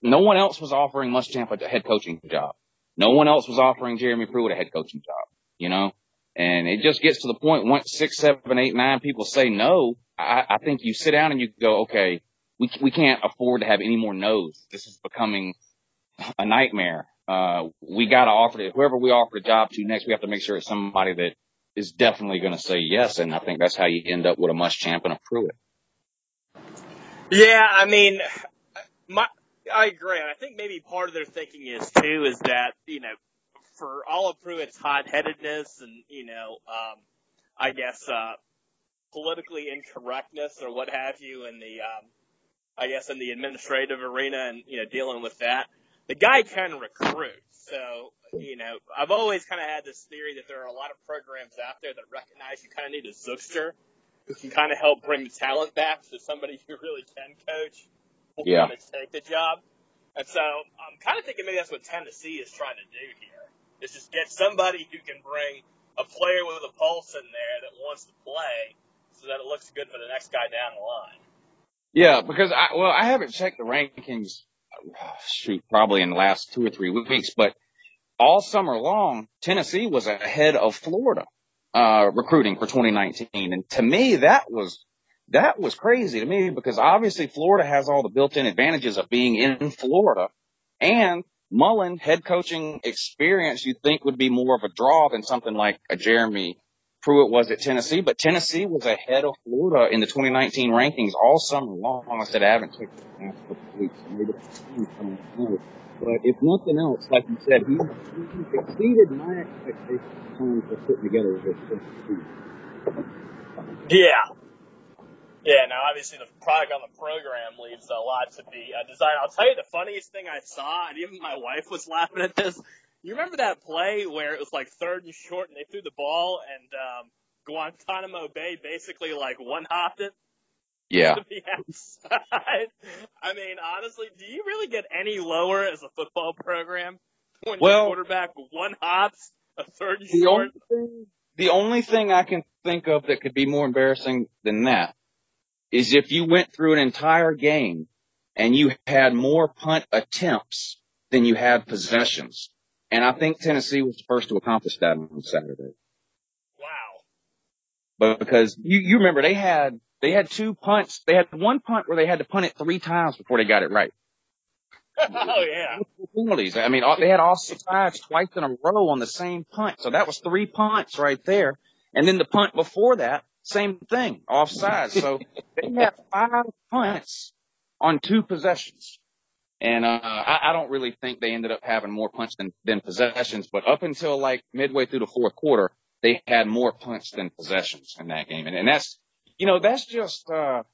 no one else was offering Muschamp a head coaching job. No one else was offering Jeremy Pruitt a head coaching job, you know? And it just gets to the point once 6, 7, 8, 9 people say no, I think you sit down and you go, okay, we can't afford to have any more no's. This is becoming a nightmare. We got to offer it. Whoever we offer the job to next, we have to make sure it's somebody that is definitely going to say yes. And I think that's how you end up with a Muschamp and a Pruitt. Yeah, I mean, I agree. And I think maybe part of their thinking is that, you know, for all of Pruitt's hot-headedness and, you know, I guess, politically incorrectness or what have you in the, in the administrative arena and, you know, dealing with that, the guy can recruit. So, you know, I've always kind of had this theory that there are a lot of programs out there that recognize you kind of need a zookster who can kind of help bring the talent back to somebody who really can coach will want to take the job. And so I'm kind of thinking maybe that's what Tennessee is trying to do here, is just get somebody who can bring a player with a pulse in there that wants to play so that it looks good for the next guy down the line. Yeah, because I haven't checked the rankings, probably in the last 2 or 3 weeks, but all summer long, Tennessee was ahead of Florida, recruiting for 2019. And to me, that was crazy to me because obviously Florida has all the built-in advantages of being in Florida, and Mullen head coaching experience you'd think would be more of a draw than something like a Jeremy Pruitt was at Tennessee, but Tennessee was ahead of Florida in the 2019 rankings all summer long. I said I haven't checked the last couple of weeks, so maybe that's but if nothing else, like you said, he exceeded my expectations for putting together this team. Yeah. Yeah, now obviously the product on the program leaves a lot to be desired. I'll tell you the funniest thing I saw, and even my wife was laughing at this. You remember that play where it was like 3rd and short and they threw the ball and Guantanamo Bay basically like one-hopped it? Yeah. To be outside. I mean, honestly, do you really get any lower as a football program when your quarterback one-hops a 3rd and short? The only thing I can think of that could be more embarrassing than that is if you went through an entire game and you had more punt attempts than you had possessions. And I think Tennessee was the first to accomplish that on Saturday. Wow. But because you remember they had 2 punts. They had one punt where they had to punt it 3 times before they got it right. Oh, yeah. Penalties. I mean, they had offsides twice in a row on the same punt. So that was 3 punts right there. And then the punt before that, same thing, offsides. So they had 5 punts on 2 possessions. And I don't really think they ended up having more punts than possessions. But up until like midway through the 4th quarter, they had more punts than possessions in that game. And that's, you know, that's just I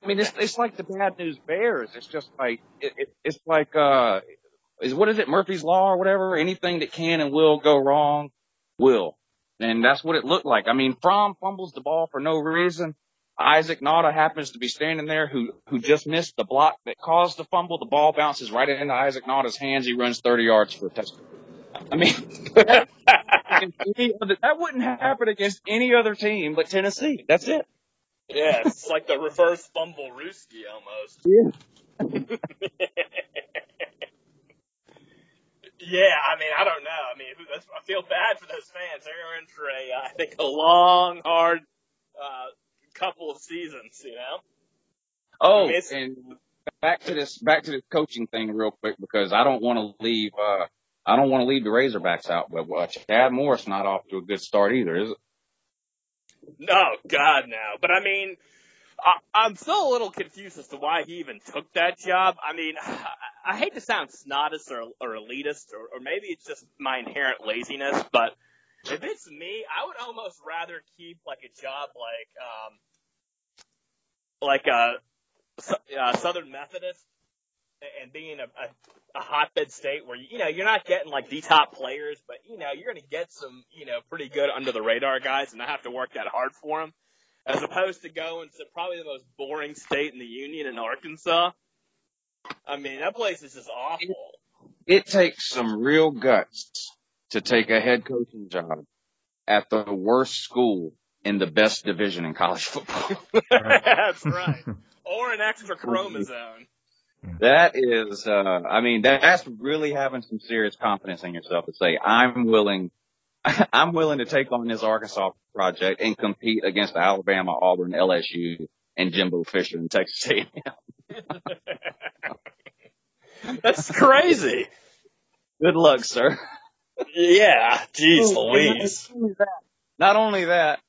mean, it's like the bad news bears. It's just like it's like what is it, Murphy's Law or whatever? Anything that can and will go wrong will. And that's what it looked like. I mean, Fromm fumbles the ball for no reason. Isaac Nauta happens to be standing there who just missed the block that caused the fumble. The ball bounces right into Isaac Nauta's hands. He runs 30 yards for a touchdown. I mean, that wouldn't happen against any other team but Tennessee. That's it. Yeah, it's like the reverse fumble Rooski almost. Yeah. Yeah, I mean, I don't know. I mean, I feel bad for those fans. They're in for I think, a long, hard couple of seasons. You know. Oh, I mean, and back to this coaching thing real quick, because I don't want to leave the Razorbacks out, but Chad Morris not off to a good start either, is it? no, God, no. But I mean, I'm still a little confused as to why he even took that job. I mean, I hate to sound snotist or elitist, or maybe it's just my inherent laziness, but if it's me, I would almost rather keep like a job like a Southern Methodist and being a hotbed state where, you're not getting like the top players, but, you're going to get some, pretty good under the radar guys and not have to work that hard for them, as opposed to going to probably the most boring state in the union in Arkansas. I mean, that place is just awful. It takes some real guts to take a head coaching job at the worst school in the best division in college football. That's right. Or an extra chromosome. That is, that's really having some serious confidence in yourself to say, I'm willing to take on this Arkansas project and compete against Alabama, Auburn, LSU, and Jimbo Fisher in Texas A&M. That's crazy. Good luck, sir. Yeah, jeez Louise. Not only that,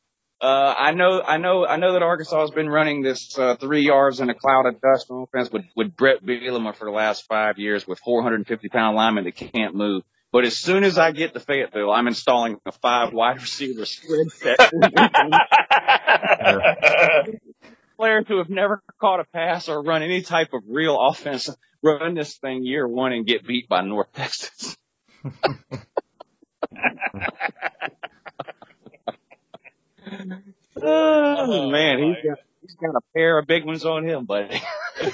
I know that Arkansas has been running this 3 yards in a cloud of dust offense with Brett Bielema for the last 5 years with 450-pound linemen that can't move. But as soon as I get to Fayetteville, I'm installing a 5 wide receiver spread set. Players who have never caught a pass or run any type of real offense run this thing year one and get beat by North Texas. Oh man, he's got a pair of big ones on him, buddy. Yeah,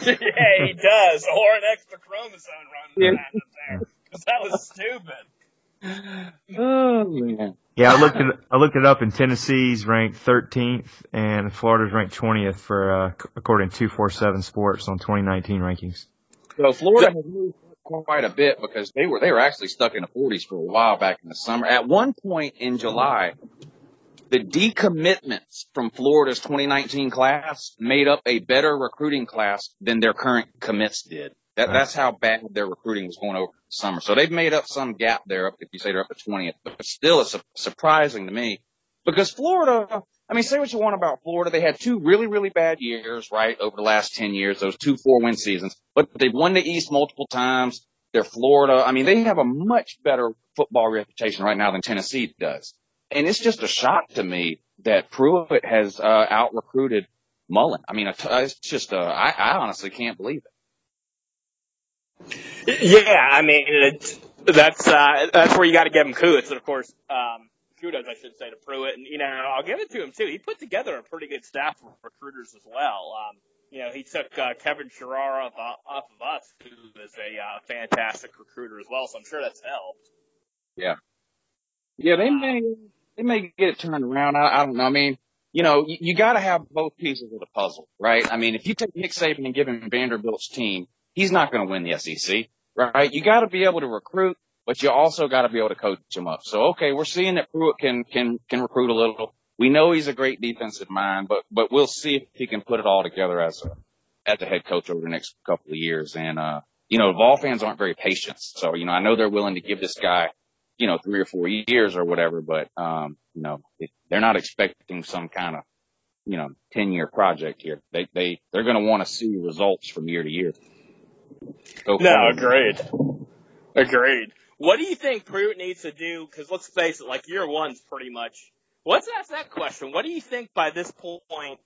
he does. Or an extra chromosome running around up there. Because that was stupid. Oh man. Yeah, I looked it up, and Tennessee's ranked 13th, and Florida's ranked 20th for according to 247 Sports on 2019 rankings. So Florida has moved quite a bit, because they were actually stuck in the 40s for a while back in the summer. At one point in July, the decommitments from Florida's 2019 class made up a better recruiting class than their current commits did. That's how bad their recruiting was going over the summer. So they've made up some gap there, if you say they're up to 20th. But still, it's surprising to me, because Florida, I mean, say what you want about Florida. They had 2 really, really bad years, right, over the last 10 years, those 2 4-win seasons. But they've won the East multiple times. They're Florida. I mean, they have a much better football reputation right now than Tennessee does. And it's just a shock to me that Pruitt has out-recruited Mullen. I mean, it's just I honestly can't believe it. Yeah, I mean, that's where you got to give him kudos. And of course, kudos, I should say, to Pruitt. And, I'll give it to him, too. He put together a pretty good staff of recruiters as well. He took Kevin Sherrar off of us, who is a fantastic recruiter as well. So I'm sure that's helped. Yeah. Yeah, they may get it turned around. I don't know. I mean, you got to have both pieces of the puzzle, right? I mean, if you take Nick Saban and give him Vanderbilt's team, he's not going to win the SEC, right? You got to be able to recruit, but you also got to be able to coach him up. So, okay, we're seeing that Pruitt can recruit a little. We know he's a great defensive mind, but we'll see if he can put it all together as a head coach over the next couple of years. And, Vol fans aren't very patient. So, I know they're willing to give this guy, 3 or 4 years or whatever, but, they're not expecting some kind of, 10-year project here. They're going to want to see results from year to year. Agreed. What do you think Pruitt needs to do? Because let's face it, like year one's pretty much. Let's ask that question. What do you think by this point,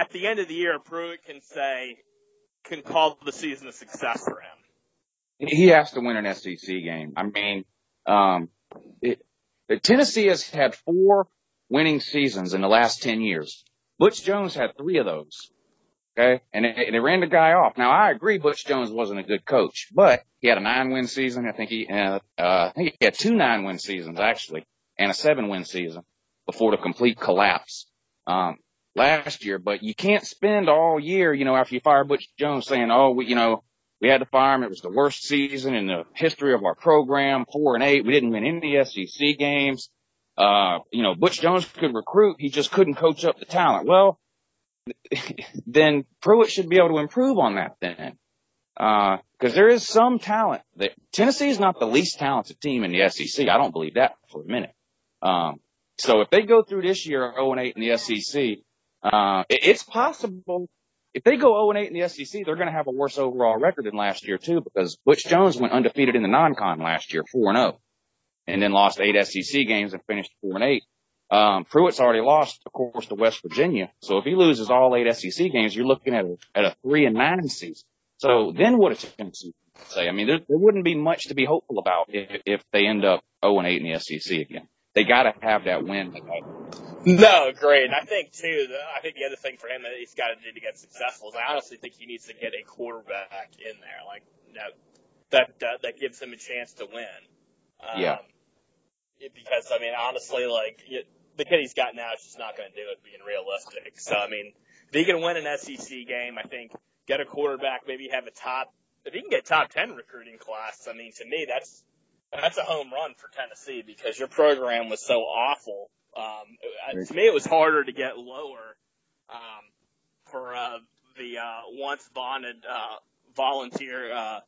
at the end of the year, Pruitt can call the season a success for him? He has to win an SEC game. I mean, Tennessee has had 4 winning seasons in the last 10 years. Butch Jones had 3 of those. Okay. And they ran the guy off. Now, I agree Butch Jones wasn't a good coach, but he had a 9-win season. I think he had 2 9-win seasons, actually, and a 7-win season before the complete collapse. last year, but you can't spend all year, after you fire Butch Jones saying, oh, we had to fire him. It was the worst season in the history of our program, 4-8. We didn't win any SEC games. Butch Jones could recruit. He just couldn't coach up the talent. Well, then Pruitt should be able to improve on that then. Cause there is some talent that Tennessee is not the least talented team in the SEC. I don't believe that for a minute. So if they go through this year 0-8 in the SEC, it's possible if they go 0-8 in the SEC, they're going to have a worse overall record than last year too, because Butch Jones went undefeated in the non-con last year, 4-0, and then lost 8 SEC games and finished 4-8. Pruitt's already lost, of course, to West Virginia. So if he loses all 8 SEC games, you're looking at a 3-9 season. So then what does Tennessee say? I mean, there wouldn't be much to be hopeful about if they end up 0-8 in the SEC again. They got to have that win. No, great. And I think, too, the other thing for him that he's got to do to get successful is I honestly think he needs to get a quarterback in there, like that gives him a chance to win. Yeah. Because, I mean, honestly, the kid he's got now is just not going to do it, being realistic. So, I mean, if he can win an SEC game, I think get a quarterback, maybe have if he can get top 10 recruiting class, I mean, to me, that's a home run for Tennessee because your program was so awful. To me, it was harder to get lower for the once vaunted volunteer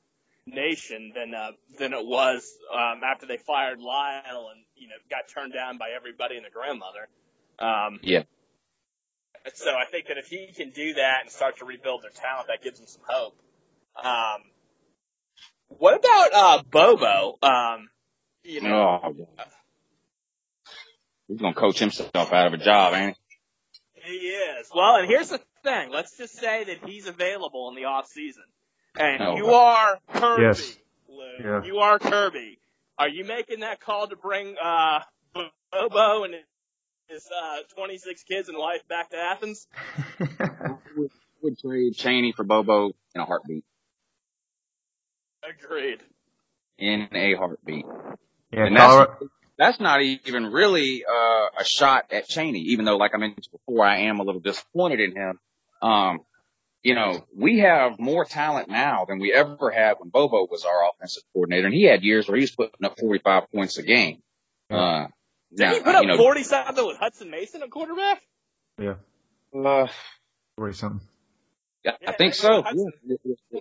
nation than it was after they fired Lyle and got turned down by everybody and their grandmother. Yeah. So I think that if he can do that and start to rebuild their talent, that gives them some hope. What about Bobo? He's gonna coach himself out of a job, ain't he? He is. Well, and here's the thing. Let's just say that he's available in the off season, and you are Kirby. Yes. Lou. Yeah. You are Kirby. Are you making that call to bring Bobo and his 26 kids and wife back to Athens? Would trade Chaney for Bobo in a heartbeat. Agreed. In a heartbeat. Yeah, and that's not even really a shot at Chaney, even though, like I mentioned before, I am a little disappointed in him. We have more talent now than we ever had when Bobo was our offensive coordinator, and he had years where he was putting up 45 points a game. Did he put up 40-something with Hudson Mason at quarterback? Yeah. 40-something. Yeah, I think so. Yeah.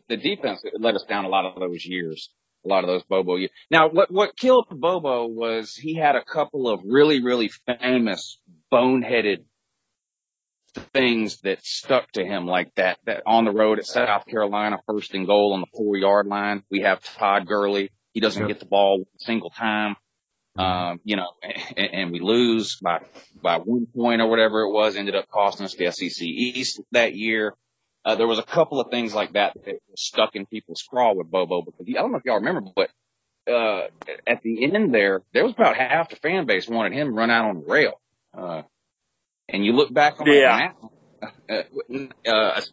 The defense let us down a lot of those years, a lot of those Bobo years. Now, what killed Bobo was he had a couple of really, really famous boneheaded things that stuck to him, like that on the road at South Carolina, 1st and goal on the 4-yard line. We have Todd Gurley. He doesn't get the ball a single time. And we lose by 1 point or whatever it was, ended up costing us the SEC East that year. There was a couple of things like that stuck in people's craw with Bobo, because I don't know if y'all remember, but at the end there was about half the fan base wanted him run out on the rail. And you look back on that.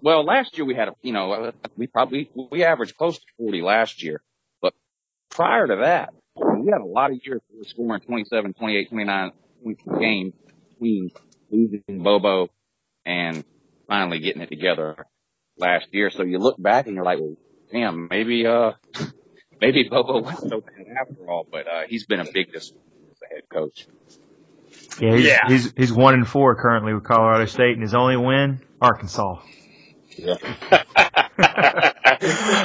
Well, last year we had we averaged close to 40 last year, but prior to that, we had a lot of years we were scoring 27, 28, 29 points per game between losing Bobo and finally getting it together last year. So you look back and you're like, well, damn, maybe Bobo wasn't so bad after all, but he's been a big disappointment as a head coach. Yeah, he's 1-4 currently with Colorado State, and his only win, Arkansas. Yeah.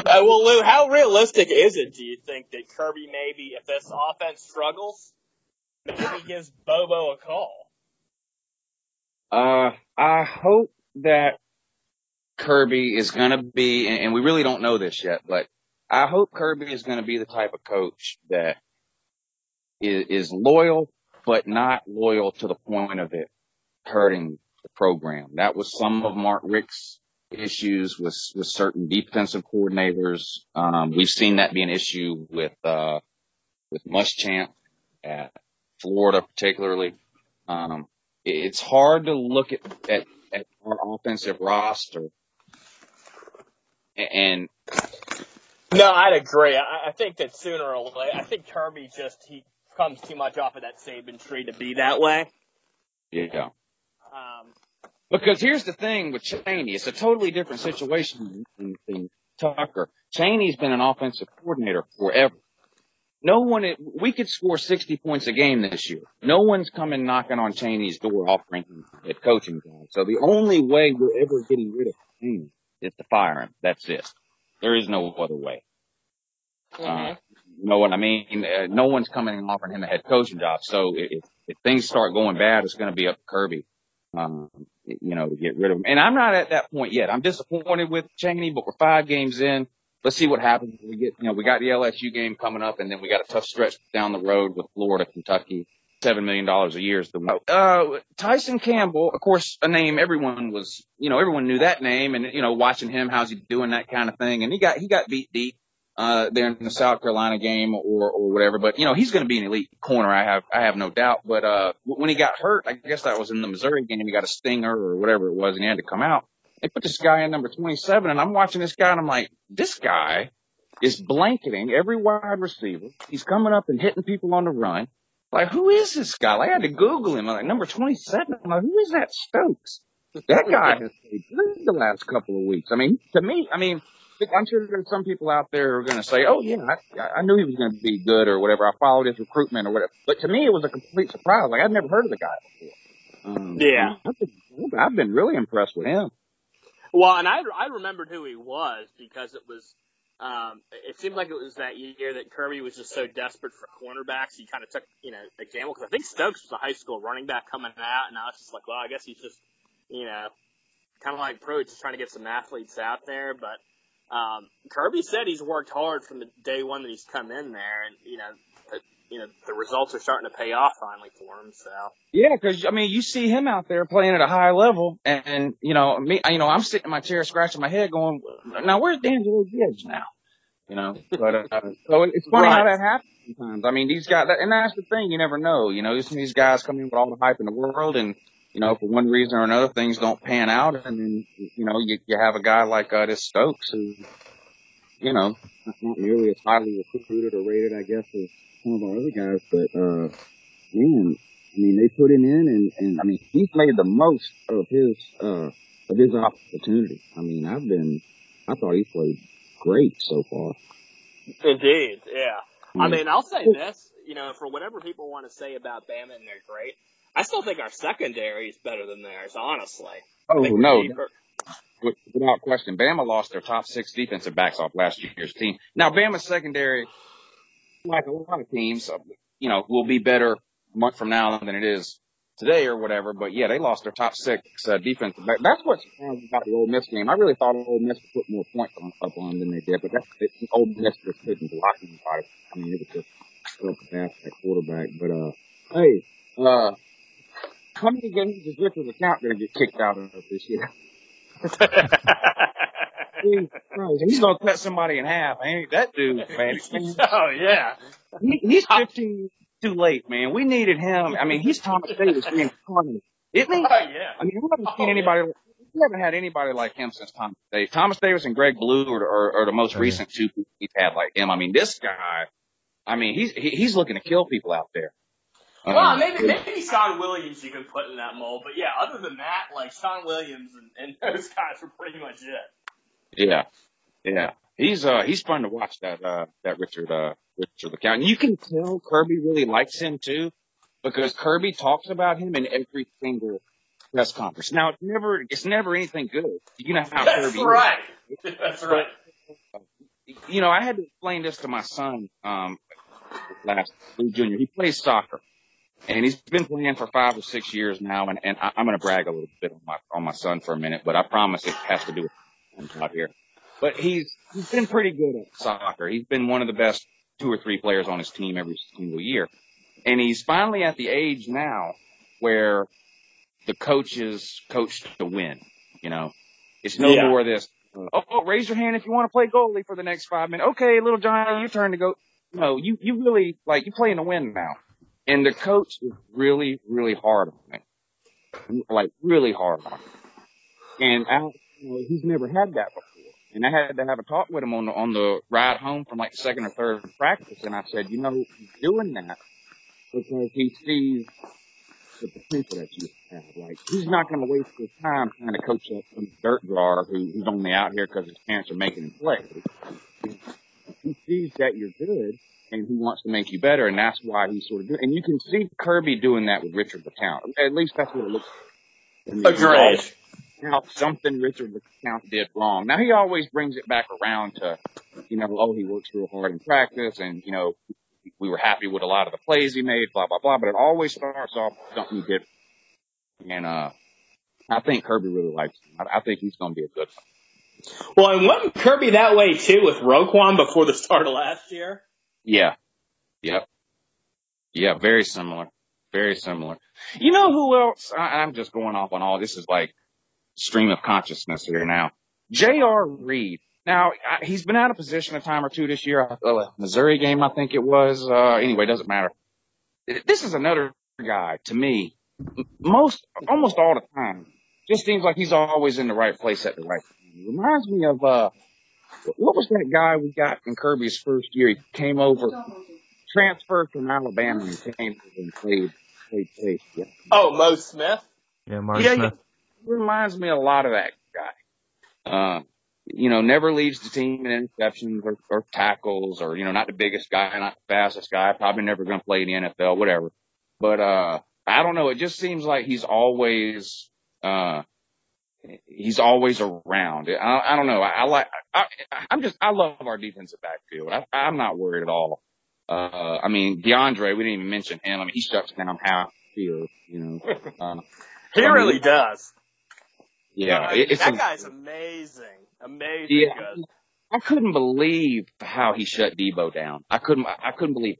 Well, Lou, how realistic is it, do you think, that Kirby maybe, if this offense struggles, maybe gives Bobo a call? I hope that Kirby is going to be, and we really don't know this yet, but I hope Kirby is going to be the type of coach that is loyal, but not loyal to the point of it hurting the program. That was some of Mark Richt's issues with certain defensive coordinators. We've seen that be an issue with Muschamp at Florida, particularly. It's hard to look at our offensive roster and. No, I'd agree. I think that sooner or later, I think Kirby he comes too much off of that Saban tree to be that way. Yeah. Because here's the thing with Chaney. It's a totally different situation than Tucker. Chaney's been an offensive coordinator forever. We could score 60 points a game this year. No one's coming knocking on Chaney's door offering him a head coaching job. So the only way we're ever getting rid of Chaney is to fire him. That's it. There is no other way. Mm-hmm. You know what I mean? No one's coming and offering him a head coaching job. So if things start going bad, it's going to be up to Kirby, to get rid of him. And I'm not at that point yet. I'm disappointed with Chaney, but we're 5 games in. Let's see what happens. We got the LSU game coming up, and then we got a tough stretch down the road with Florida, Kentucky. $7 million a year is the Tyson Campbell, of course, a name everyone knew that name, and watching him, how's he doing, that kind of thing. And he got beat deep there in the South Carolina game or whatever. But he's going to be an elite corner. I have no doubt. But when he got hurt, I guess that was in the Missouri game. He got a stinger or whatever it was, and he had to come out. They put this guy in number 27, and I'm watching this guy, and I'm like, this guy is blanketing every wide receiver. He's coming up and hitting people on the run. Like, who is this guy? Like, I had to Google him. I'm like, number 27. I'm like, who is that Stokes? That guy has played good the last couple of weeks. I mean, to me, I'm sure there's some people out there who are going to say, oh, yeah, I knew he was going to be good or whatever. I followed his recruitment or whatever. But to me, it was a complete surprise. Like, I'd never heard of the guy before. Yeah. I've been really impressed with him. Well, and I remembered who he was because it was, it seemed like it was that year that Kirby was just so desperate for cornerbacks. He kind of took, a gamble because I think Stokes was a high school running back coming out, and I was just like, well, I guess he's just, kind of like Pro, just trying to get some athletes out there. But Kirby said he's worked hard from the day one that he's come in there, and the results are starting to pay off finally for him. So yeah, because you see him out there playing at a high level, and I'm sitting in my chair scratching my head, going, now where's D'Angelo Gibbs now? But so it's funny how that happens sometimes. These guys, and that's the thing, you never know. These guys come in with all the hype in the world, and for one reason or another, things don't pan out, and then you have a guy like this Stokes who, not nearly as highly recruited or rated, I guess, as some of our other guys, but they put him in, and he's made the most of his opportunity. I thought he played great so far. Indeed, yeah. I'll say this, for whatever people want to say about Bama and they're great, I still think our secondary is better than theirs, honestly. Oh, no. Without question. Bama lost their top 6 defensive backs off last year's team. Now, Bama's secondary, like a lot of teams, will be better a month from now than it is today or whatever. But, yeah, they lost their top 6 defensive backs. That's what surprised me about the Ole Miss game. I really thought Ole Miss would put more points up on them than they did. But Ole Miss just couldn't block anybody. It was just up past that quarterback. But, hey, how many games is Richard LeCount going to get kicked out of this year? He's going to cut somebody in half. Ain't that dude, man? Oh, yeah. He's 15 too late, man. We needed him. He's Thomas Davis reincarnated. Isn't he? Oh, yeah. We haven't had anybody like him since Thomas Davis. Thomas Davis and Greg Blue are the most recent 2 we've had like him. This guy, he's looking to kill people out there. Well, maybe Sean Williams you could put in that mold, but yeah, other than that, like Sean Williams and those guys were pretty much it. Yeah. He's fun to watch that Richard LeCount. And you can tell Kirby really likes him too, because Kirby talks about him in every single press conference. Now it's never anything good. You know how That's Kirby right. is. That's right. I had to explain this to my son last junior. He plays soccer. And he's been playing for 5 or 6 years now, and I'm going to brag a little bit on my son for a minute, but I promise it has to do with him out here. But he's been pretty good at soccer. He's been one of the best 2 or 3 players on his team every single year. And he's finally at the age now where the coaches coach to win. It's no more this, raise your hand if you want to play goalie for the next 5 minutes. Okay, little Johnny, your turn to go. No, you really, you playing to win now. And the coach is really, really hard on me. Really hard on me. And Alex, he's never had that before. And I had to have a talk with him on the ride home from the second or third practice. And I said, he's doing that because he sees the potential that you have. Like, he's not going to waste his time trying to coach up some dirt drawer who's only out here because his parents are making him play. He sees that you're good, and he wants to make you better, and that's why he's sort of doing. And you can see Kirby doing that with Richard LeCount. At least that's what it looks like. I mean, Agreed. Something Richard LeCount did wrong. Now, he always brings it back around to, he works real hard in practice, and, we were happy with a lot of the plays he made, blah, blah, blah, but it always starts off with something he did. And I think Kirby really likes him. I think he's going to be a good one. Well, and wasn't Kirby that way, too, with Roquan before the start of last year? Yeah. Yep. Yeah, very similar. Very similar. You know who else? I'm just going off on all this is like stream of consciousness here now. J.R. Reed. Now, he's been out of position a time or two this year. Missouri game, I think it was. Anyway, doesn't matter. This is another guy, to me, almost all the time. Just seems like he's always in the right place at the right time. It reminds me of, what was that guy we got in Kirby's first year? He came over, transferred from Alabama and came over and played. Yeah. Oh, Mo Smith? Yeah, Marty Smith. He reminds me a lot of that guy. Never leads the team in interceptions or tackles or, not the biggest guy, not the fastest guy, probably never going to play in the NFL, whatever. But, I don't know. It just seems like he's always around. I don't know. I love our defensive backfield. I'm not worried at all. DeAndre, we didn't even mention him. I mean, he shuts down half the field, He really does. Yeah. That guy's amazing. Amazing. Yeah. Good. I couldn't believe how he shut Debo down. I couldn't believe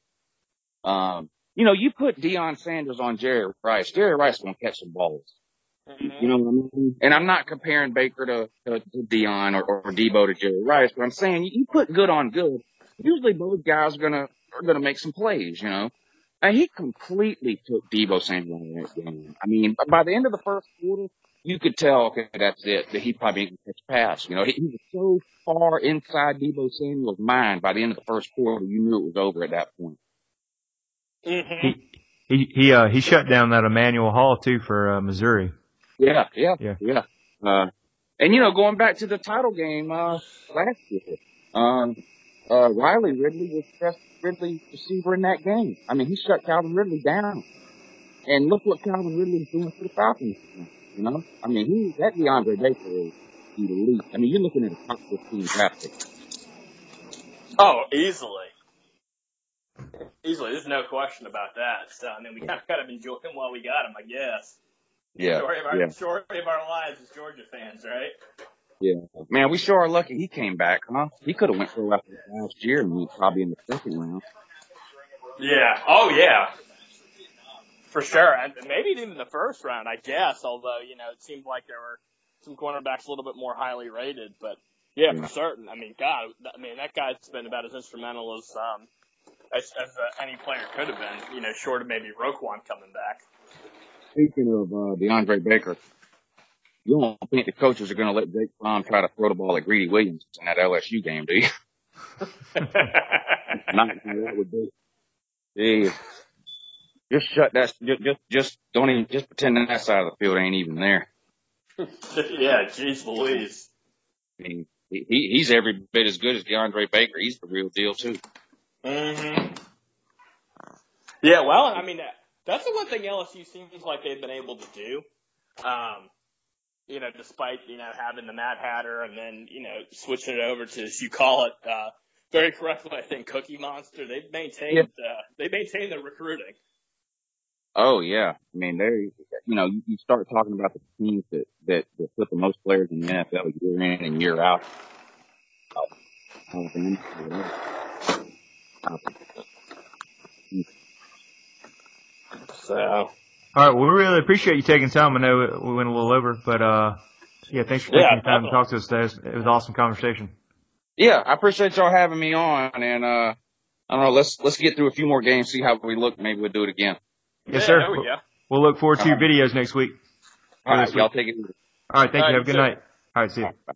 it. You put Deion Sanders on Jerry Rice. Jerry Rice is going to catch some balls. Mm-hmm. You know what I mean? And I'm not comparing Baker to Deion or Debo to Jerry Rice, but I'm saying you put good on good. Usually both guys are gonna make some plays, And he completely took Debo Samuel in that game. I mean, by the end of the first quarter, you could tell, okay, that's it, that he probably didn't catch a pass. He was so far inside Debo Samuel's mind by the end of the first quarter, you knew it was over at that point. Mm-hmm. He shut down that Emmanuel Hall too for Missouri. Yeah. And going back to the title game last year, Riley Ridley was the best Ridley receiver in that game. I mean, he shut Calvin Ridley down. And look what Calvin Ridley's doing for the Falcons. I mean, that DeAndre Baker is elite. I mean, you're looking at a top 15 draft pick. Oh, easily. There's no question about that. So, I mean, we kind of enjoy him while we got him, I guess. Yeah. Story of our lives as Georgia fans, right? Yeah. Man, we sure are lucky he came back, huh? He could have went pro after last year and we probably in the second round. Yeah. Oh, yeah. For sure. And maybe even the first round, I guess, although, it seemed like there were some cornerbacks a little bit more highly rated. But, yeah, for certain. I mean, that guy's been about as instrumental as any player could have been, short of maybe Roquan coming back. Speaking of DeAndre Baker, you don't think the coaches are going to let Jake Fromm try to throw the ball at Greedy Williams in that LSU game, do you? Not how that would be. Jeez. Just shut that. Just don't even. Just pretend that side of the field ain't even there. Yeah, jeez Louise. I mean, he's every bit as good as DeAndre Baker. He's the real deal too. Mm-hmm. Yeah, well, I mean, that's the one thing LSU seems like they've been able to do. Despite having the Mad Hatter and then switching it over to, as you call it, very correctly, I think, Cookie Monster. They've maintained the recruiting. Oh yeah, I mean you start talking about the teams that put the most players in the NFL year in and year out. So. All right, well, we really appreciate you taking time. I know we went a little over, but thanks for taking the time to talk to us today. It was an awesome conversation. Yeah, I appreciate y'all having me on, and I don't know, let's get through a few more games, see how we look. Maybe we'll do it again. Yes, sir. There we go. We'll look forward to your videos next week. All right, y'all take it easy. All right, thank you. Have a good night. All right, see you. Bye.